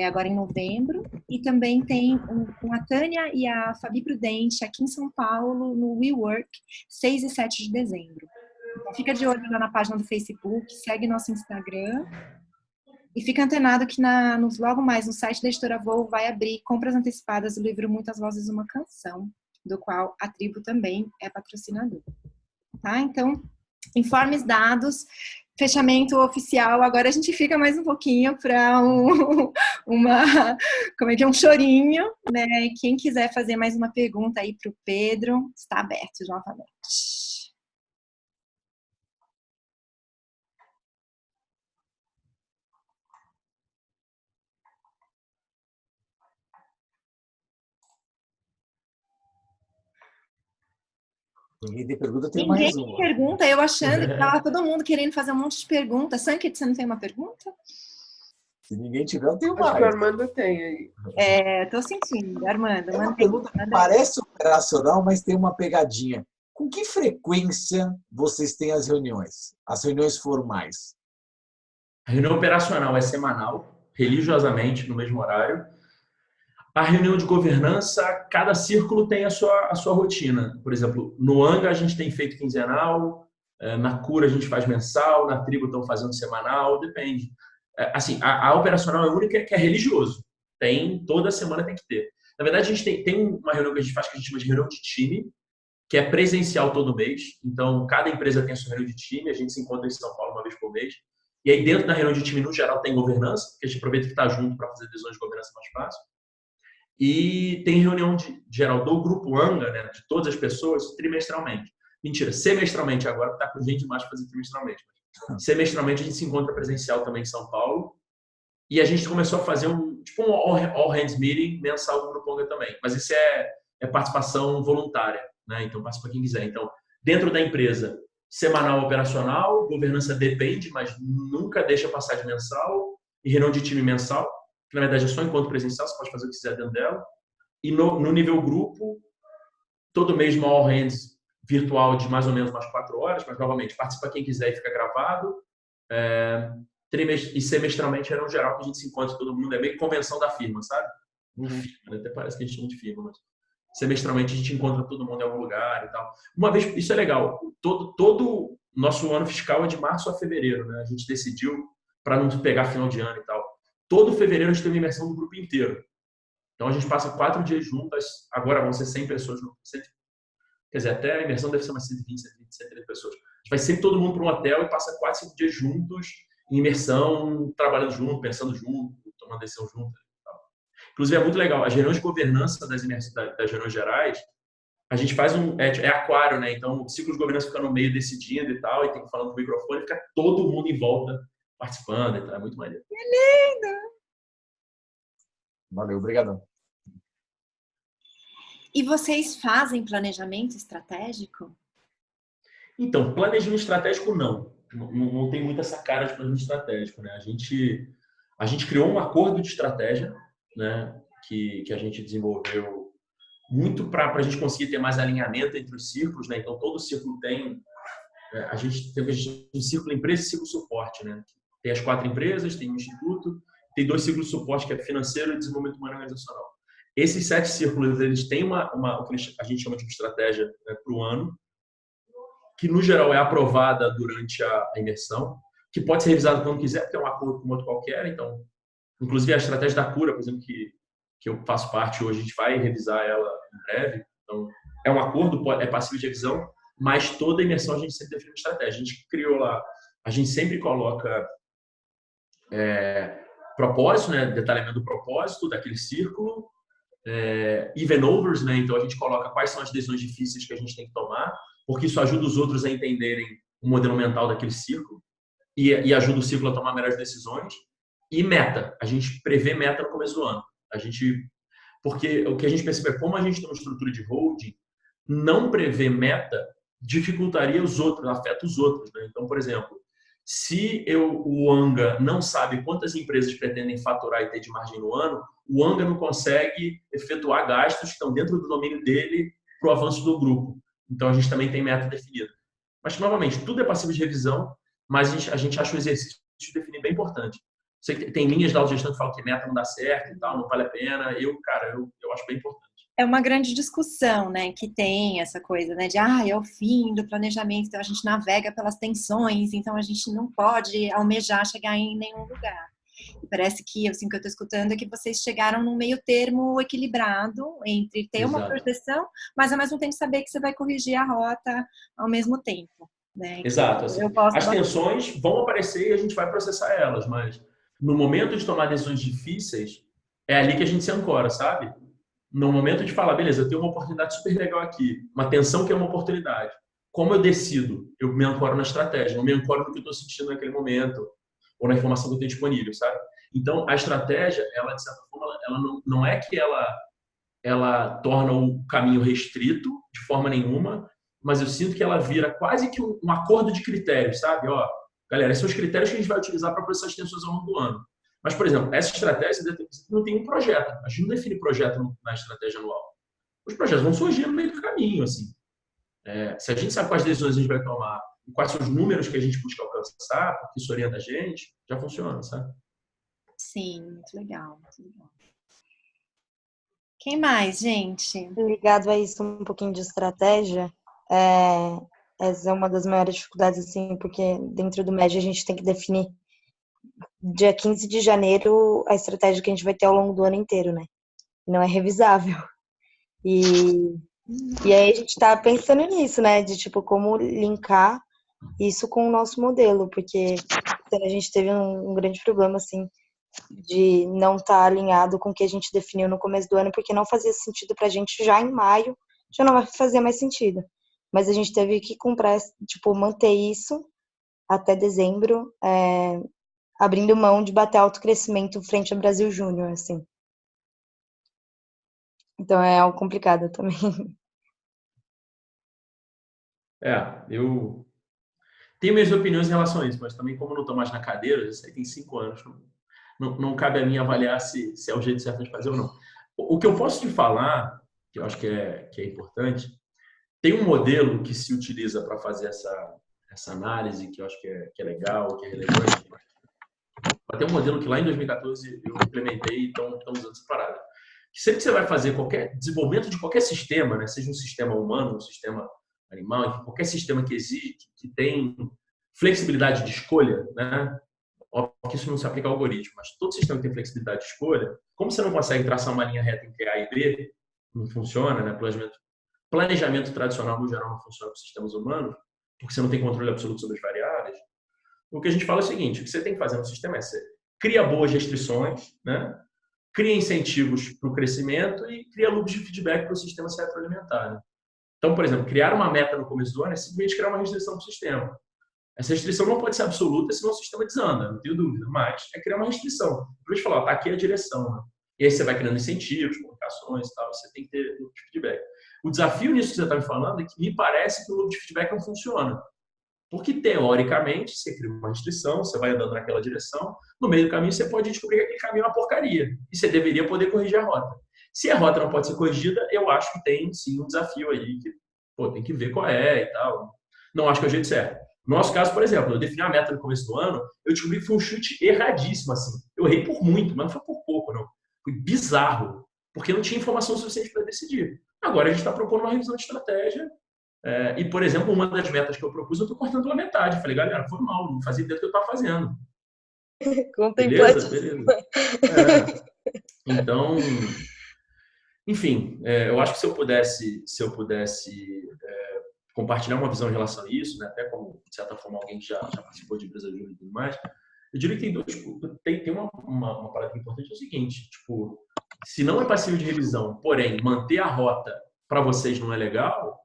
agora em novembro. E também tem com a Tânia e a Fabi Prudente aqui em São Paulo, no WeWork, 6 e 7 de dezembro. Então fica de olho lá na página do Facebook, segue nosso Instagram e fica antenado que logo mais no site da Editora Voo vai abrir compras antecipadas do livro Muitas Vozes, Uma Canção, do qual a Tribo também é patrocinador. Tá? Então, informes dados, fechamento oficial. Agora a gente fica mais um pouquinho para um chorinho, né? Quem quiser fazer mais uma pergunta aí para o Pedro, está aberto novamente. Ninguém tem pergunta, tem mais uma. Ninguém tem pergunta, eu achando que estava todo mundo querendo fazer um monte de perguntas. Sankit, você não tem uma pergunta? Se ninguém tiver, eu tenho Acho mais. que o Armando tem aí. Tô sentindo, Armando. É uma pergunta que parece operacional, mas tem uma pegadinha. Com que frequência vocês têm as reuniões formais? A reunião operacional é semanal, religiosamente, no mesmo horário. A reunião de governança, cada círculo tem a sua rotina. Por exemplo, no ANGA a gente tem feito quinzenal, na Cura a gente faz mensal, na Tribo estão fazendo semanal, depende. Assim, a operacional é a única que é religioso. Toda semana tem que ter. Na verdade, a gente tem uma reunião que a gente faz que a gente chama de reunião de time, que é presencial todo mês. Então, cada empresa tem a sua reunião de time, a gente se encontra em São Paulo uma vez por mês. E aí, dentro da reunião de time, no geral, tem governança, que a gente aproveita que está junto para fazer decisões de governança mais fácil. E tem reunião geral do grupo ANGA, né, de todas as pessoas, trimestralmente. Mentira, semestralmente agora, está com gente demais para fazer trimestralmente. Mas semestralmente a gente se encontra presencial também em São Paulo. E a gente começou a fazer um all hands meeting mensal do grupo ANGA também. Mas isso é participação voluntária, né? Então participa quem quiser. Então, dentro da empresa, semanal operacional, governança depende, mas nunca deixa passar de mensal. E reunião de time mensal, que na verdade é só encontro presencial, você pode fazer o que quiser dentro dela. E no nível grupo, todo mês uma all hands virtual de mais ou menos umas 4 horas, mas novamente, participa quem quiser e fica gravado. E semestralmente era um geral que a gente se encontra todo mundo, é meio convenção da firma, sabe? Até parece que a gente chama de firma, mas semestralmente a gente encontra todo mundo em algum lugar e tal. Uma vez, isso é legal, todo nosso ano fiscal é de março a fevereiro, né? A gente decidiu para não pegar final de ano e tal. Todo fevereiro a gente tem uma imersão do grupo inteiro. Então a gente passa 4 dias juntas, agora vão ser 100 pessoas. Quer dizer, até a imersão deve ser umas 120, 130 pessoas. A gente vai sempre todo mundo para um hotel e passa 4, 5 dias juntos, em imersão, trabalhando junto, pensando junto, tomando decisão junto. Inclusive é muito legal, as reuniões de governança das reuniões gerais, a gente faz aquário, né? Então o ciclo de governança fica no meio decidindo e tal, e tem que falar no microfone, fica todo mundo em volta participando, então é muito maneiro. Que lindo! Valeu, obrigadão. E vocês fazem planejamento estratégico? Então, planejamento estratégico não tem muito essa cara de planejamento estratégico, né? A gente criou um acordo de estratégia, né? Que a gente desenvolveu muito para a gente conseguir ter mais alinhamento entre os círculos, né? Então, todo círculo tem... A gente tem um círculo empresa e círculo suporte, né? Tem as 4 empresas, tem um instituto, tem 2 círculos de suporte, que é financeiro e desenvolvimento humano e organizacional. Esses 7 círculos, eles têm o que a gente chama de estratégia, né, para o ano, que no geral é aprovada durante a imersão, que pode ser revisada quando quiser, porque é um acordo com outro qualquer. Então, inclusive a estratégia da cura, por exemplo, que eu faço parte hoje, a gente vai revisar ela em breve. Então, é um acordo, é passível de revisão, mas toda a imersão a gente sempre define uma estratégia. A gente criou lá, a gente sempre coloca propósito, né, detalhamento do propósito daquele círculo, even overs, né, então a gente coloca quais são as decisões difíceis que a gente tem que tomar, porque isso ajuda os outros a entenderem o modelo mental daquele círculo e ajuda o círculo a tomar melhores decisões. E meta, a gente prevê meta no começo do ano. Porque o que a gente percebe é como a gente tem uma estrutura de holding, não prever meta dificultaria os outros, afeta os outros, né? Então, por exemplo, se o Anga não sabe quantas empresas pretendem faturar e ter de margem no ano, o Anga não consegue efetuar gastos que estão dentro do domínio dele para o avanço do grupo. Então, a gente também tem meta definida. Mas, novamente, tudo é passível de revisão, mas a gente acha o exercício de definir bem importante. Sei que tem linhas da autogestão que falam que meta não dá certo e tal, não vale a pena. Eu acho bem importante. É uma grande discussão, né, que tem essa coisa, né, de é o fim do planejamento, então a gente navega pelas tensões, então a gente não pode almejar chegar em nenhum lugar. E parece que, assim, o que eu estou escutando é que vocês chegaram num meio termo equilibrado entre ter uma projeção, mas ao mesmo tempo saber que você vai corrigir a rota ao mesmo tempo, né? Exato. Assim, as tensões vão aparecer e a gente vai processar elas, mas no momento de tomar decisões difíceis, é ali que a gente se ancora, sabe? No momento de falar, beleza, eu tenho uma oportunidade super legal aqui, uma tensão que é uma oportunidade. Como eu decido? Eu me ancoro na estratégia, não me ancoro no que eu estou sentindo naquele momento, ou na informação que eu tenho disponível, sabe? Então, a estratégia, ela, de certa forma, ela não é que ela torna o caminho restrito, de forma nenhuma, mas eu sinto que ela vira quase que um acordo de critérios, sabe? Ó, galera, esses são os critérios que a gente vai utilizar para processar as tensões ao longo do ano. Mas, por exemplo, essa estratégia não tem um projeto. A gente não define projeto na estratégia anual. Os projetos vão surgir no meio do caminho, assim. Se a gente sabe quais decisões a gente vai tomar e quais são os números que a gente busca alcançar, porque isso orienta a gente, já funciona, sabe? Sim, muito legal, muito legal. Quem mais, gente? Ligado a isso, um pouquinho de estratégia, essa é uma das maiores dificuldades, assim, porque dentro do MED a gente tem que definir dia 15 de janeiro a estratégia que a gente vai ter ao longo do ano inteiro, né? Não é revisável. E aí a gente tá pensando nisso, né? De, tipo, como linkar isso com o nosso modelo, porque a gente teve um grande problema, assim, de não estar alinhado com o que a gente definiu no começo do ano, porque não fazia sentido pra gente já em maio, já não vai fazer mais sentido. Mas a gente teve que comprar, tipo, manter isso até dezembro, abrindo mão de bater alto crescimento frente ao Brasil Júnior, assim. Então é algo complicado também. Eu tenho minhas opiniões em relação a isso, mas também como não estou mais na cadeira, já sei, tem 5 anos, não cabe a mim avaliar se é o jeito certo de fazer ou não. O que eu posso te falar, que eu acho que é importante, tem um modelo que se utiliza para fazer essa análise, que eu acho que é legal, que é relevante. Tem um modelo que lá em 2014 eu implementei e estão usando essa parada. Que sempre que você vai fazer qualquer desenvolvimento de qualquer sistema, né, seja um sistema humano, um sistema animal, enfim, qualquer sistema que existe, que tem flexibilidade de escolha, né? Óbvio que isso não se aplica ao algoritmo, mas todo sistema que tem flexibilidade de escolha, como você não consegue traçar uma linha reta entre A e B, não funciona, né? Planejamento tradicional, no geral, não funciona para sistemas humanos, porque você não tem controle absoluto sobre as variáveis. O que a gente fala é o seguinte, o que você tem que fazer no sistema é você cria boas restrições, né? Cria incentivos para o crescimento e cria loops de feedback para o sistema se retroalimentar. Né? Então, por exemplo, criar uma meta no começo do ano é simplesmente criar uma restrição para o sistema. Essa restrição não pode ser absoluta, senão o sistema desanda, não tenho dúvida, mas é criar uma restrição. Por isso, falar, tá aqui a direção. Né? E aí você vai criando incentivos, comunicações e tal, você tem que ter loops de feedback. O desafio nisso que você está me falando é que me parece que o loop de feedback não funciona. Porque, teoricamente, você cria uma restrição, você vai andando naquela direção, no meio do caminho você pode descobrir que aquele caminho é uma porcaria. E você deveria poder corrigir a rota. Se a rota não pode ser corrigida, eu acho que tem, sim, um desafio aí, que tem que ver qual é e tal. Não acho que é o jeito certo. No nosso caso, por exemplo, eu defini a meta no começo do ano, eu descobri que foi um chute erradíssimo, assim. Eu errei por muito, mas não foi por pouco, não. Foi bizarro, porque não tinha informação suficiente para decidir. Agora a gente está propondo uma revisão de estratégia. E, por exemplo, uma das metas que eu propus, eu estou cortando pela metade. Falei, galera, foi mal, não fazia ideia do que eu estava fazendo. Beleza? Beleza. Então, enfim, eu acho que se eu pudesse compartilhar uma visão em relação a isso, né, até como, de certa forma, alguém que já participou de empresa júnior e tudo mais, eu diria que tem uma parada importante, é o seguinte, tipo, se não é passível de revisão, porém, manter a rota para vocês não é legal,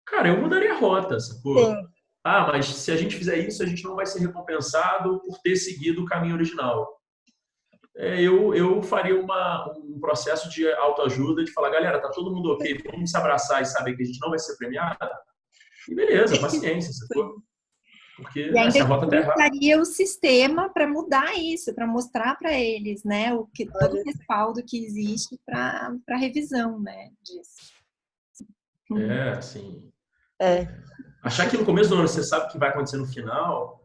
cara, eu mudaria a rota, sacou? Sim. Ah, mas se a gente fizer isso, a gente não vai ser recompensado por ter seguido o caminho original. Eu faria um processo de autoajuda, de falar, galera, tá todo mundo ok, vamos se abraçar e saber que a gente não vai ser premiado. E beleza, paciência, sacou? Porque E ainda essa rota tá errada. utilizaria o sistema para mudar isso, para mostrar para eles, né, todo o respaldo que existe para revisão, né, disso. Sim. É. Achar que no começo do ano você sabe o que vai acontecer no final,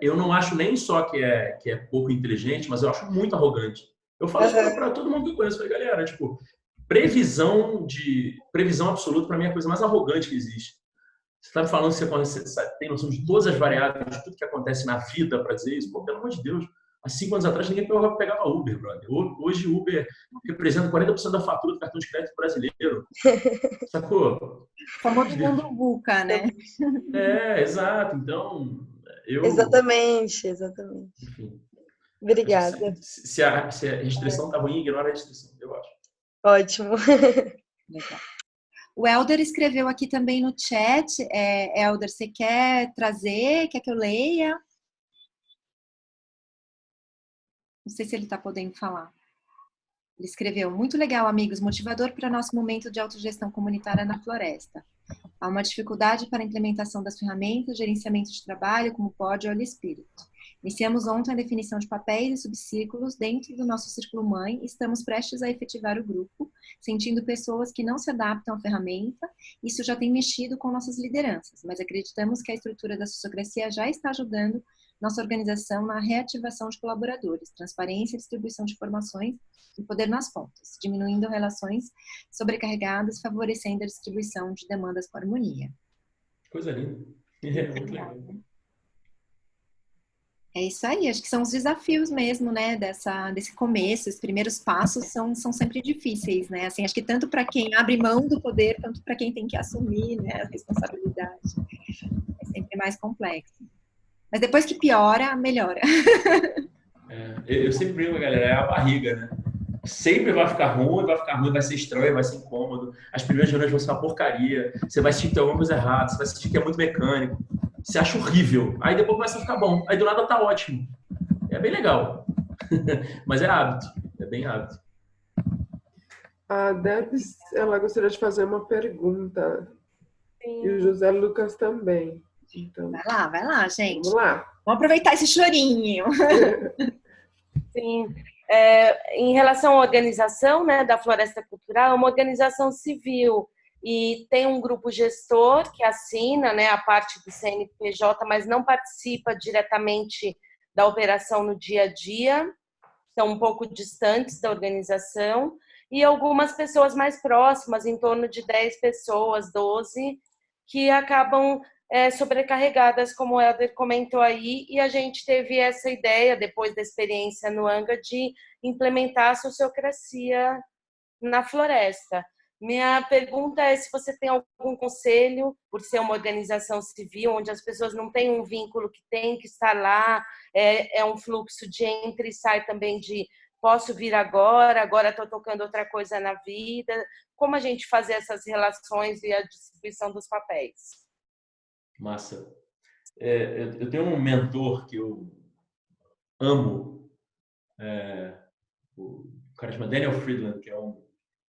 eu não acho nem só que é pouco inteligente, mas eu acho muito arrogante. Eu falo isso para todo mundo que eu conheço. Falei, galera, tipo, previsão absoluta para mim é a coisa mais arrogante que existe. Você está me falando que você tem noção de todas as variáveis, de tudo que acontece na vida para dizer isso? Pô, pelo amor de Deus. Há 5 anos atrás, ninguém pegava Uber, brother. Hoje, Uber representa 40% da fatura do cartão de crédito brasileiro. Sacou? O famoso mundo VUCA, né? Exato. Então, Exatamente. Enfim. Obrigada. Se a restrição está ruim, ignora a restrição, eu acho. Ótimo. Legal. O Helder escreveu aqui também no chat. Helder, você quer trazer? Quer que eu leia? Não sei se ele está podendo falar. Ele escreveu, muito legal, amigos, motivador para nosso momento de autogestão comunitária na floresta. Há uma dificuldade para a implementação das ferramentas, gerenciamento de trabalho, como pode, olha espírito. Iniciamos ontem a definição de papéis e subcírculos dentro do nosso círculo-mãe e estamos prestes a efetivar o grupo, sentindo pessoas que não se adaptam à ferramenta. Isso já tem mexido com nossas lideranças, mas acreditamos que a estrutura da sociocracia já está ajudando nossa organização na reativação de colaboradores, transparência e distribuição de informações e poder nas pontas, diminuindo relações sobrecarregadas, favorecendo a distribuição de demandas com harmonia. Coisa linda. Muito legal. É isso aí, acho que são os desafios mesmo, né, desse começo, os primeiros passos são sempre difíceis, né, assim, acho que tanto para quem abre mão do poder, quanto para quem tem que assumir, né, a responsabilidade, é sempre mais complexo. Mas depois que piora, melhora. Eu sempre brinco, galera, é a barriga, né? Sempre vai ficar ruim, vai ser estranho, vai ser incômodo. As primeiras reuniões vão ser uma porcaria. Você vai sentir que tem alguma coisa errada, você vai sentir que é muito mecânico. Você acha horrível. Aí depois começa a ficar bom. Aí do nada tá ótimo. É bem legal. Mas é hábito. É bem hábito. A Debs, ela gostaria de fazer uma pergunta. Sim. E o José Lucas também. Então, Vai lá, gente. Vamos lá. Vamos aproveitar esse chorinho. Sim. Em relação à organização, né, da Floresta Cultural, é uma organização civil e tem um grupo gestor que assina, né, a parte do CNPJ, mas não participa diretamente da operação no dia a dia, são um pouco distantes da organização, e algumas pessoas mais próximas, em torno de 10 pessoas, 12, que acabam sobrecarregadas, como o Helder comentou aí, e a gente teve essa ideia, depois da experiência no ANGA, de implementar a sociocracia na floresta. Minha pergunta é se você tem algum conselho, por ser uma organização civil, onde as pessoas não têm um vínculo que tem que estar lá, é um fluxo de entra e sai também de posso vir agora estou tocando outra coisa na vida. Como a gente fazer essas relações e a distribuição dos papéis? Massa. Eu tenho um mentor que eu amo, o cara chama Daniel Friedland, que é um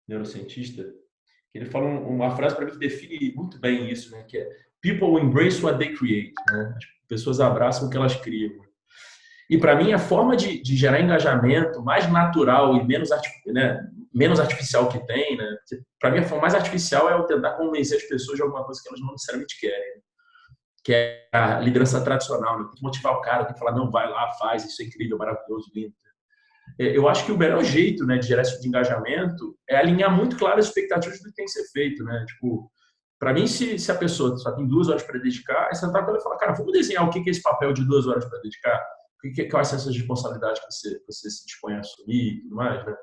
neurocientista, que ele fala uma frase para mim que define muito bem isso, né? Que é "People embrace what they create", né? As pessoas abraçam o que elas criam. E para mim a forma de gerar engajamento mais natural e menos artificial que tem, né? Para mim a forma mais artificial é eu tentar convencer as pessoas de alguma coisa que elas não necessariamente querem, né? Que é a liderança tradicional, né? Tem que motivar o cara, tem que falar, não, vai lá, faz, isso é incrível, maravilhoso, lindo. Eu acho que o melhor jeito, né, de gerar esse tipo de engajamento é alinhar muito claro as expectativas do que tem que ser feito, né? Tipo, para mim, se a pessoa só tem 2 horas para dedicar, é sentar com ela e falar, cara, vamos desenhar o que é esse papel de 2 horas para dedicar? Quais são essas responsabilidades que você se dispõe a assumir e tudo mais, né?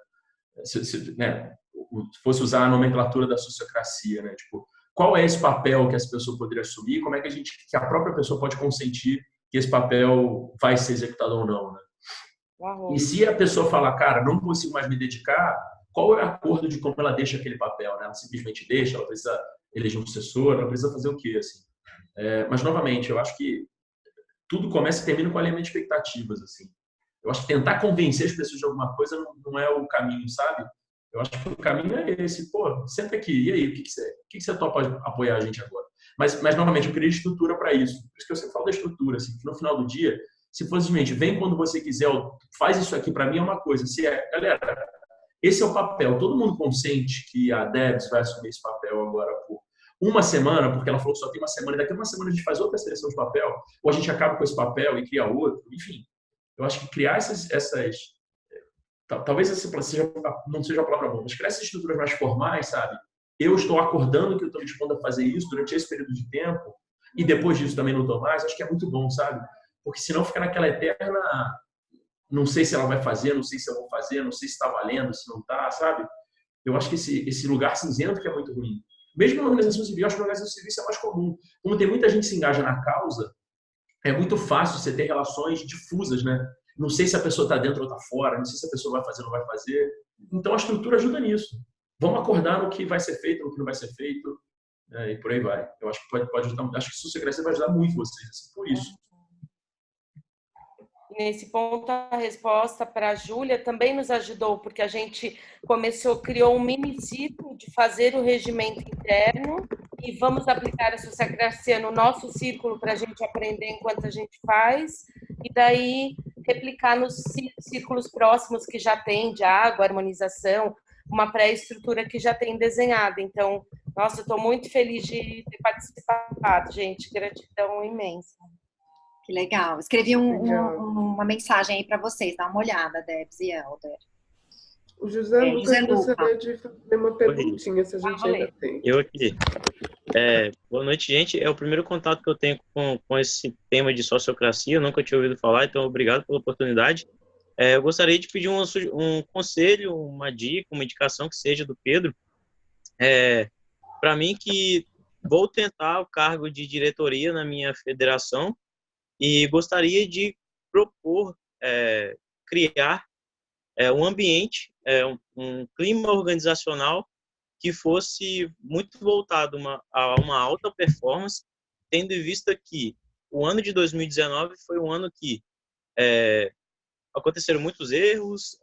Né? Se fosse usar a nomenclatura da sociocracia, né? Tipo, qual é esse papel que essa pessoa poderia assumir? Como é que a própria pessoa pode consentir que esse papel vai ser executado ou não, né? E se a pessoa falar, cara, não consigo mais me dedicar, qual é o acordo de como ela deixa aquele papel, né? Ela simplesmente deixa, ela precisa eleger um sucessor, ela precisa fazer o quê, assim? Mas, novamente, eu acho que tudo começa e termina com alinhamento de expectativas, assim. Eu acho que tentar convencer as pessoas de alguma coisa não é o caminho, sabe? Eu acho que o caminho é esse. Pô, senta aqui, e aí, o que você topa apoiar a gente agora? Mas novamente, eu queria estrutura para isso. Por isso que eu sempre falo da estrutura, assim, que no final do dia, se for simplesmente, vem quando você quiser, faz isso aqui para mim, é uma coisa. Galera, esse é o papel. Todo mundo consente que a Debs vai assumir esse papel agora por uma semana, porque ela falou que só tem uma semana, e daqui a uma semana a gente faz outra seleção de papel, ou a gente acaba com esse papel e cria outro. Enfim, eu acho que criar talvez não seja a palavra boa, mas criar essas estruturas mais formais, sabe? Eu estou acordando que eu estou dispondo a fazer isso durante esse período de tempo, e depois disso também não estou mais, acho que é muito bom, sabe? Porque senão fica naquela eterna, não sei se ela vai fazer, não sei se eu vou fazer, não sei se está valendo, se não está, sabe? Eu acho que esse lugar cinzento que é muito ruim. Mesmo na organização civil, acho que na organização civil isso é mais comum. Como tem muita gente que se engaja na causa, é muito fácil você ter relações difusas, né? Não sei se a pessoa está dentro ou está fora, não sei se a pessoa vai fazer ou não vai fazer. Então a estrutura ajuda nisso. Vamos acordar no que vai ser feito, no que não vai ser feito, e por aí vai. Eu acho que pode ajudar. Acho que isso vai ajudar muito vocês, assim, por isso. Nesse ponto, a resposta para a Júlia também nos ajudou, porque a gente criou um mini-ciclo de fazer o regimento interno e vamos aplicar a sociocracia no nosso círculo para a gente aprender enquanto a gente faz, e daí replicar nos círculos próximos que já tem de água, harmonização, uma pré-estrutura que já tem desenhada. Então, nossa, eu estou muito feliz de ter participado, gente, gratidão imensa. Que legal. Escrevi uma mensagem aí para vocês, dá uma olhada, Debs e Helder. O José Lucas gostaria de fazer uma perguntinha, se a gente ainda tem. Eu aqui. Boa noite, gente. É o primeiro contato que eu tenho com esse tema de sociocracia, eu nunca tinha ouvido falar, então obrigado pela oportunidade. Eu gostaria de pedir um conselho, uma dica, uma indicação que seja do Pedro. Para mim, que vou tentar o cargo de diretoria na minha federação, e gostaria de propor, criar um ambiente, um clima organizacional que fosse muito voltado a uma alta performance, tendo em vista que o ano de 2019 foi um ano que aconteceram muitos erros,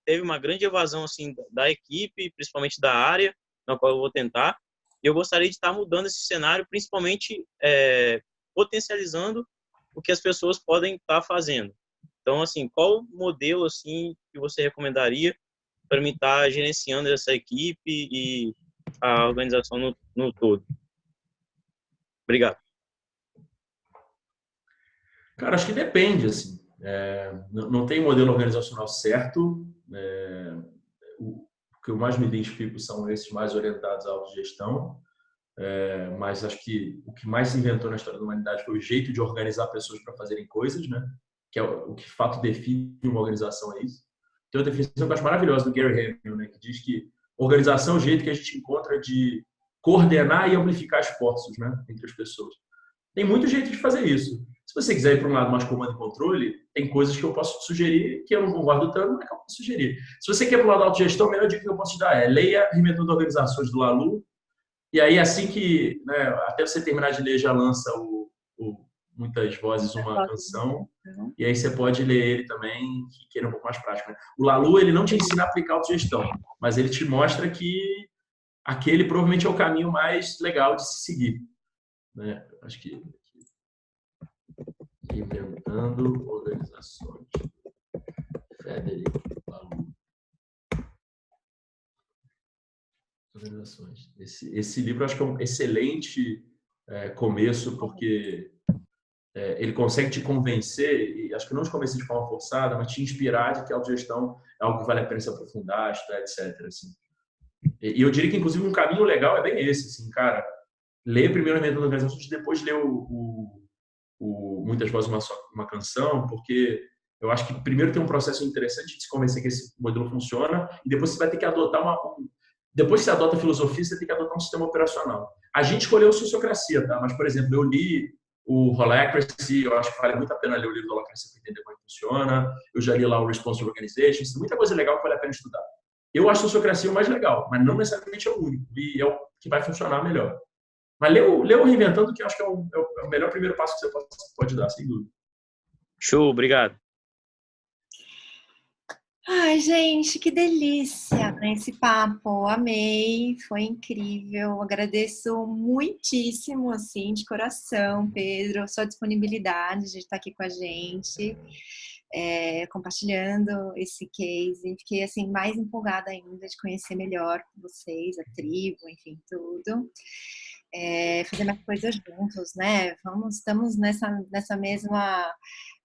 teve uma grande evasão assim, da equipe, principalmente da área, na qual eu vou tentar, e eu gostaria de estar mudando esse cenário, principalmente potencializando o que as pessoas podem estar fazendo. Então, assim, qual modelo assim que você recomendaria para mim estar gerenciando essa equipe e a organização no todo? Obrigado. Cara, acho que depende, assim. Não tem modelo organizacional certo. O que eu mais me identifico são esses mais orientados à autogestão. Mas acho que o que mais se inventou na história da humanidade foi o jeito de organizar pessoas para fazerem coisas, né? Que é o que de fato define uma organização, é isso. Tem uma definição que eu acho maravilhosa do Gary Hamel, né? Que diz que organização é o jeito que a gente encontra de coordenar e amplificar esforços, né? Entre as pessoas. Tem muito jeito de fazer isso. Se você quiser ir para um lado mais comando e controle, tem coisas que eu posso te sugerir que eu não concordo tanto, mas que eu posso sugerir. Se você quer para o lado da autogestão, a melhor dica que eu posso te dar é leia Reinventando Organizações do Laloux. E aí, assim que, né, até você terminar de ler, já lança Muitas Vozes, uma canção. E aí você pode ler ele também, que ele é um pouco mais prático. Né? O Laloux, ele não te ensina a aplicar autogestão, mas ele te mostra que aquele provavelmente é o caminho mais legal de se seguir, né? Acho que Inventando Organizações, Frederic Laloux. Organizações. Esse livro acho que é um excelente começo, porque ele consegue te convencer, e acho que não te convencer de forma forçada, mas te inspirar de que a autogestão é algo que vale a pena se aprofundar, estudar, etc. Assim. E eu diria que, inclusive, um caminho legal é bem esse, assim, cara. Ler primeiro Inventando Organizações e depois ler Muitas Vozes, uma Canção, porque eu acho que primeiro tem um processo interessante de se convencer que esse modelo funciona, e depois você vai ter que adotar depois que você adota a filosofia, você tem que adotar um sistema operacional. A gente escolheu Sociocracia, tá? Mas, por exemplo, eu li o Holacracy, eu acho que vale muito a pena ler o livro do Holacracy para entender como é que funciona. Eu já li lá o Responsible Organization, tem muita coisa legal que vale a pena estudar. Eu acho a Sociocracia o mais legal, mas não necessariamente é o único, e é o que vai funcionar melhor. Mas lê o Reinventando, que eu acho que é o melhor primeiro passo que você pode dar, sem dúvida. Show, obrigado. Ai, gente, que delícia, né, esse papo. Amei, foi incrível. Agradeço muitíssimo, assim, de coração, Pedro, a sua disponibilidade de estar aqui com a gente, compartilhando esse case. Fiquei, assim, mais empolgada ainda de conhecer melhor vocês, a tribo, enfim, tudo. Fazer mais coisas juntos, né? Estamos nessa mesma,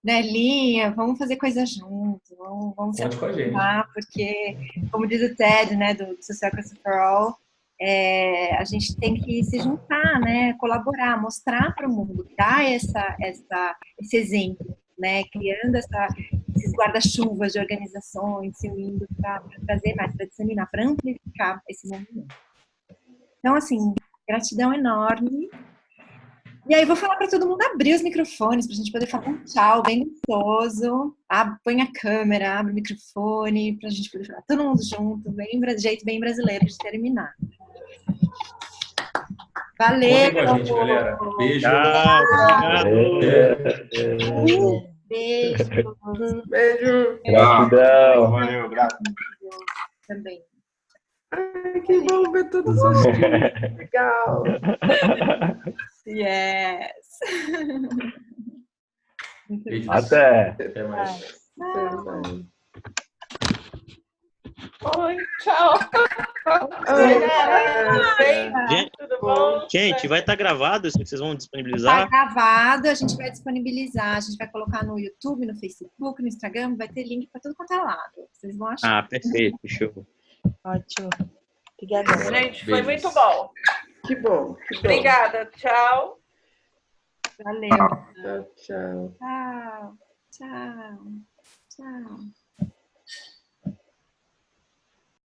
né, linha, vamos fazer coisas juntos, vamos se aproximar, porque, como diz o Ted, né, do Sociocracy for All, a gente tem que se juntar, né, colaborar, mostrar para o mundo, dar esse exemplo, né, criando esses guarda-chuvas de organizações, se unindo para trazer mais, para disseminar, para amplificar esse movimento. Então, assim, gratidão enorme. E aí, vou falar para todo mundo abrir os microfones para a gente poder falar um tchau bem gostoso. Põe a câmera, abre o microfone para a gente poder falar todo mundo junto, jeito bem brasileiro de terminar. Valeu! Contem com a gente, galera. Beijo. Beijo. Beijo. Gratidão. Valeu, gratidão. Também. Ai, que bom ver todos os dias. Legal. Yes. Até. Até mais. Oi, tchau. Tudo bom? Gente, vai estar gravado? Vocês vão disponibilizar? Está gravado, a gente vai disponibilizar, a gente vai colocar no YouTube, no Facebook, no Instagram, vai ter link para tudo quanto é lado. Vocês vão achar. Ah, perfeito, show. Ótimo. Obrigada. Gente, foi muito bom. Que bom. Obrigada, tchau. Valeu. Tchau. Tchau. Tchau. Tchau.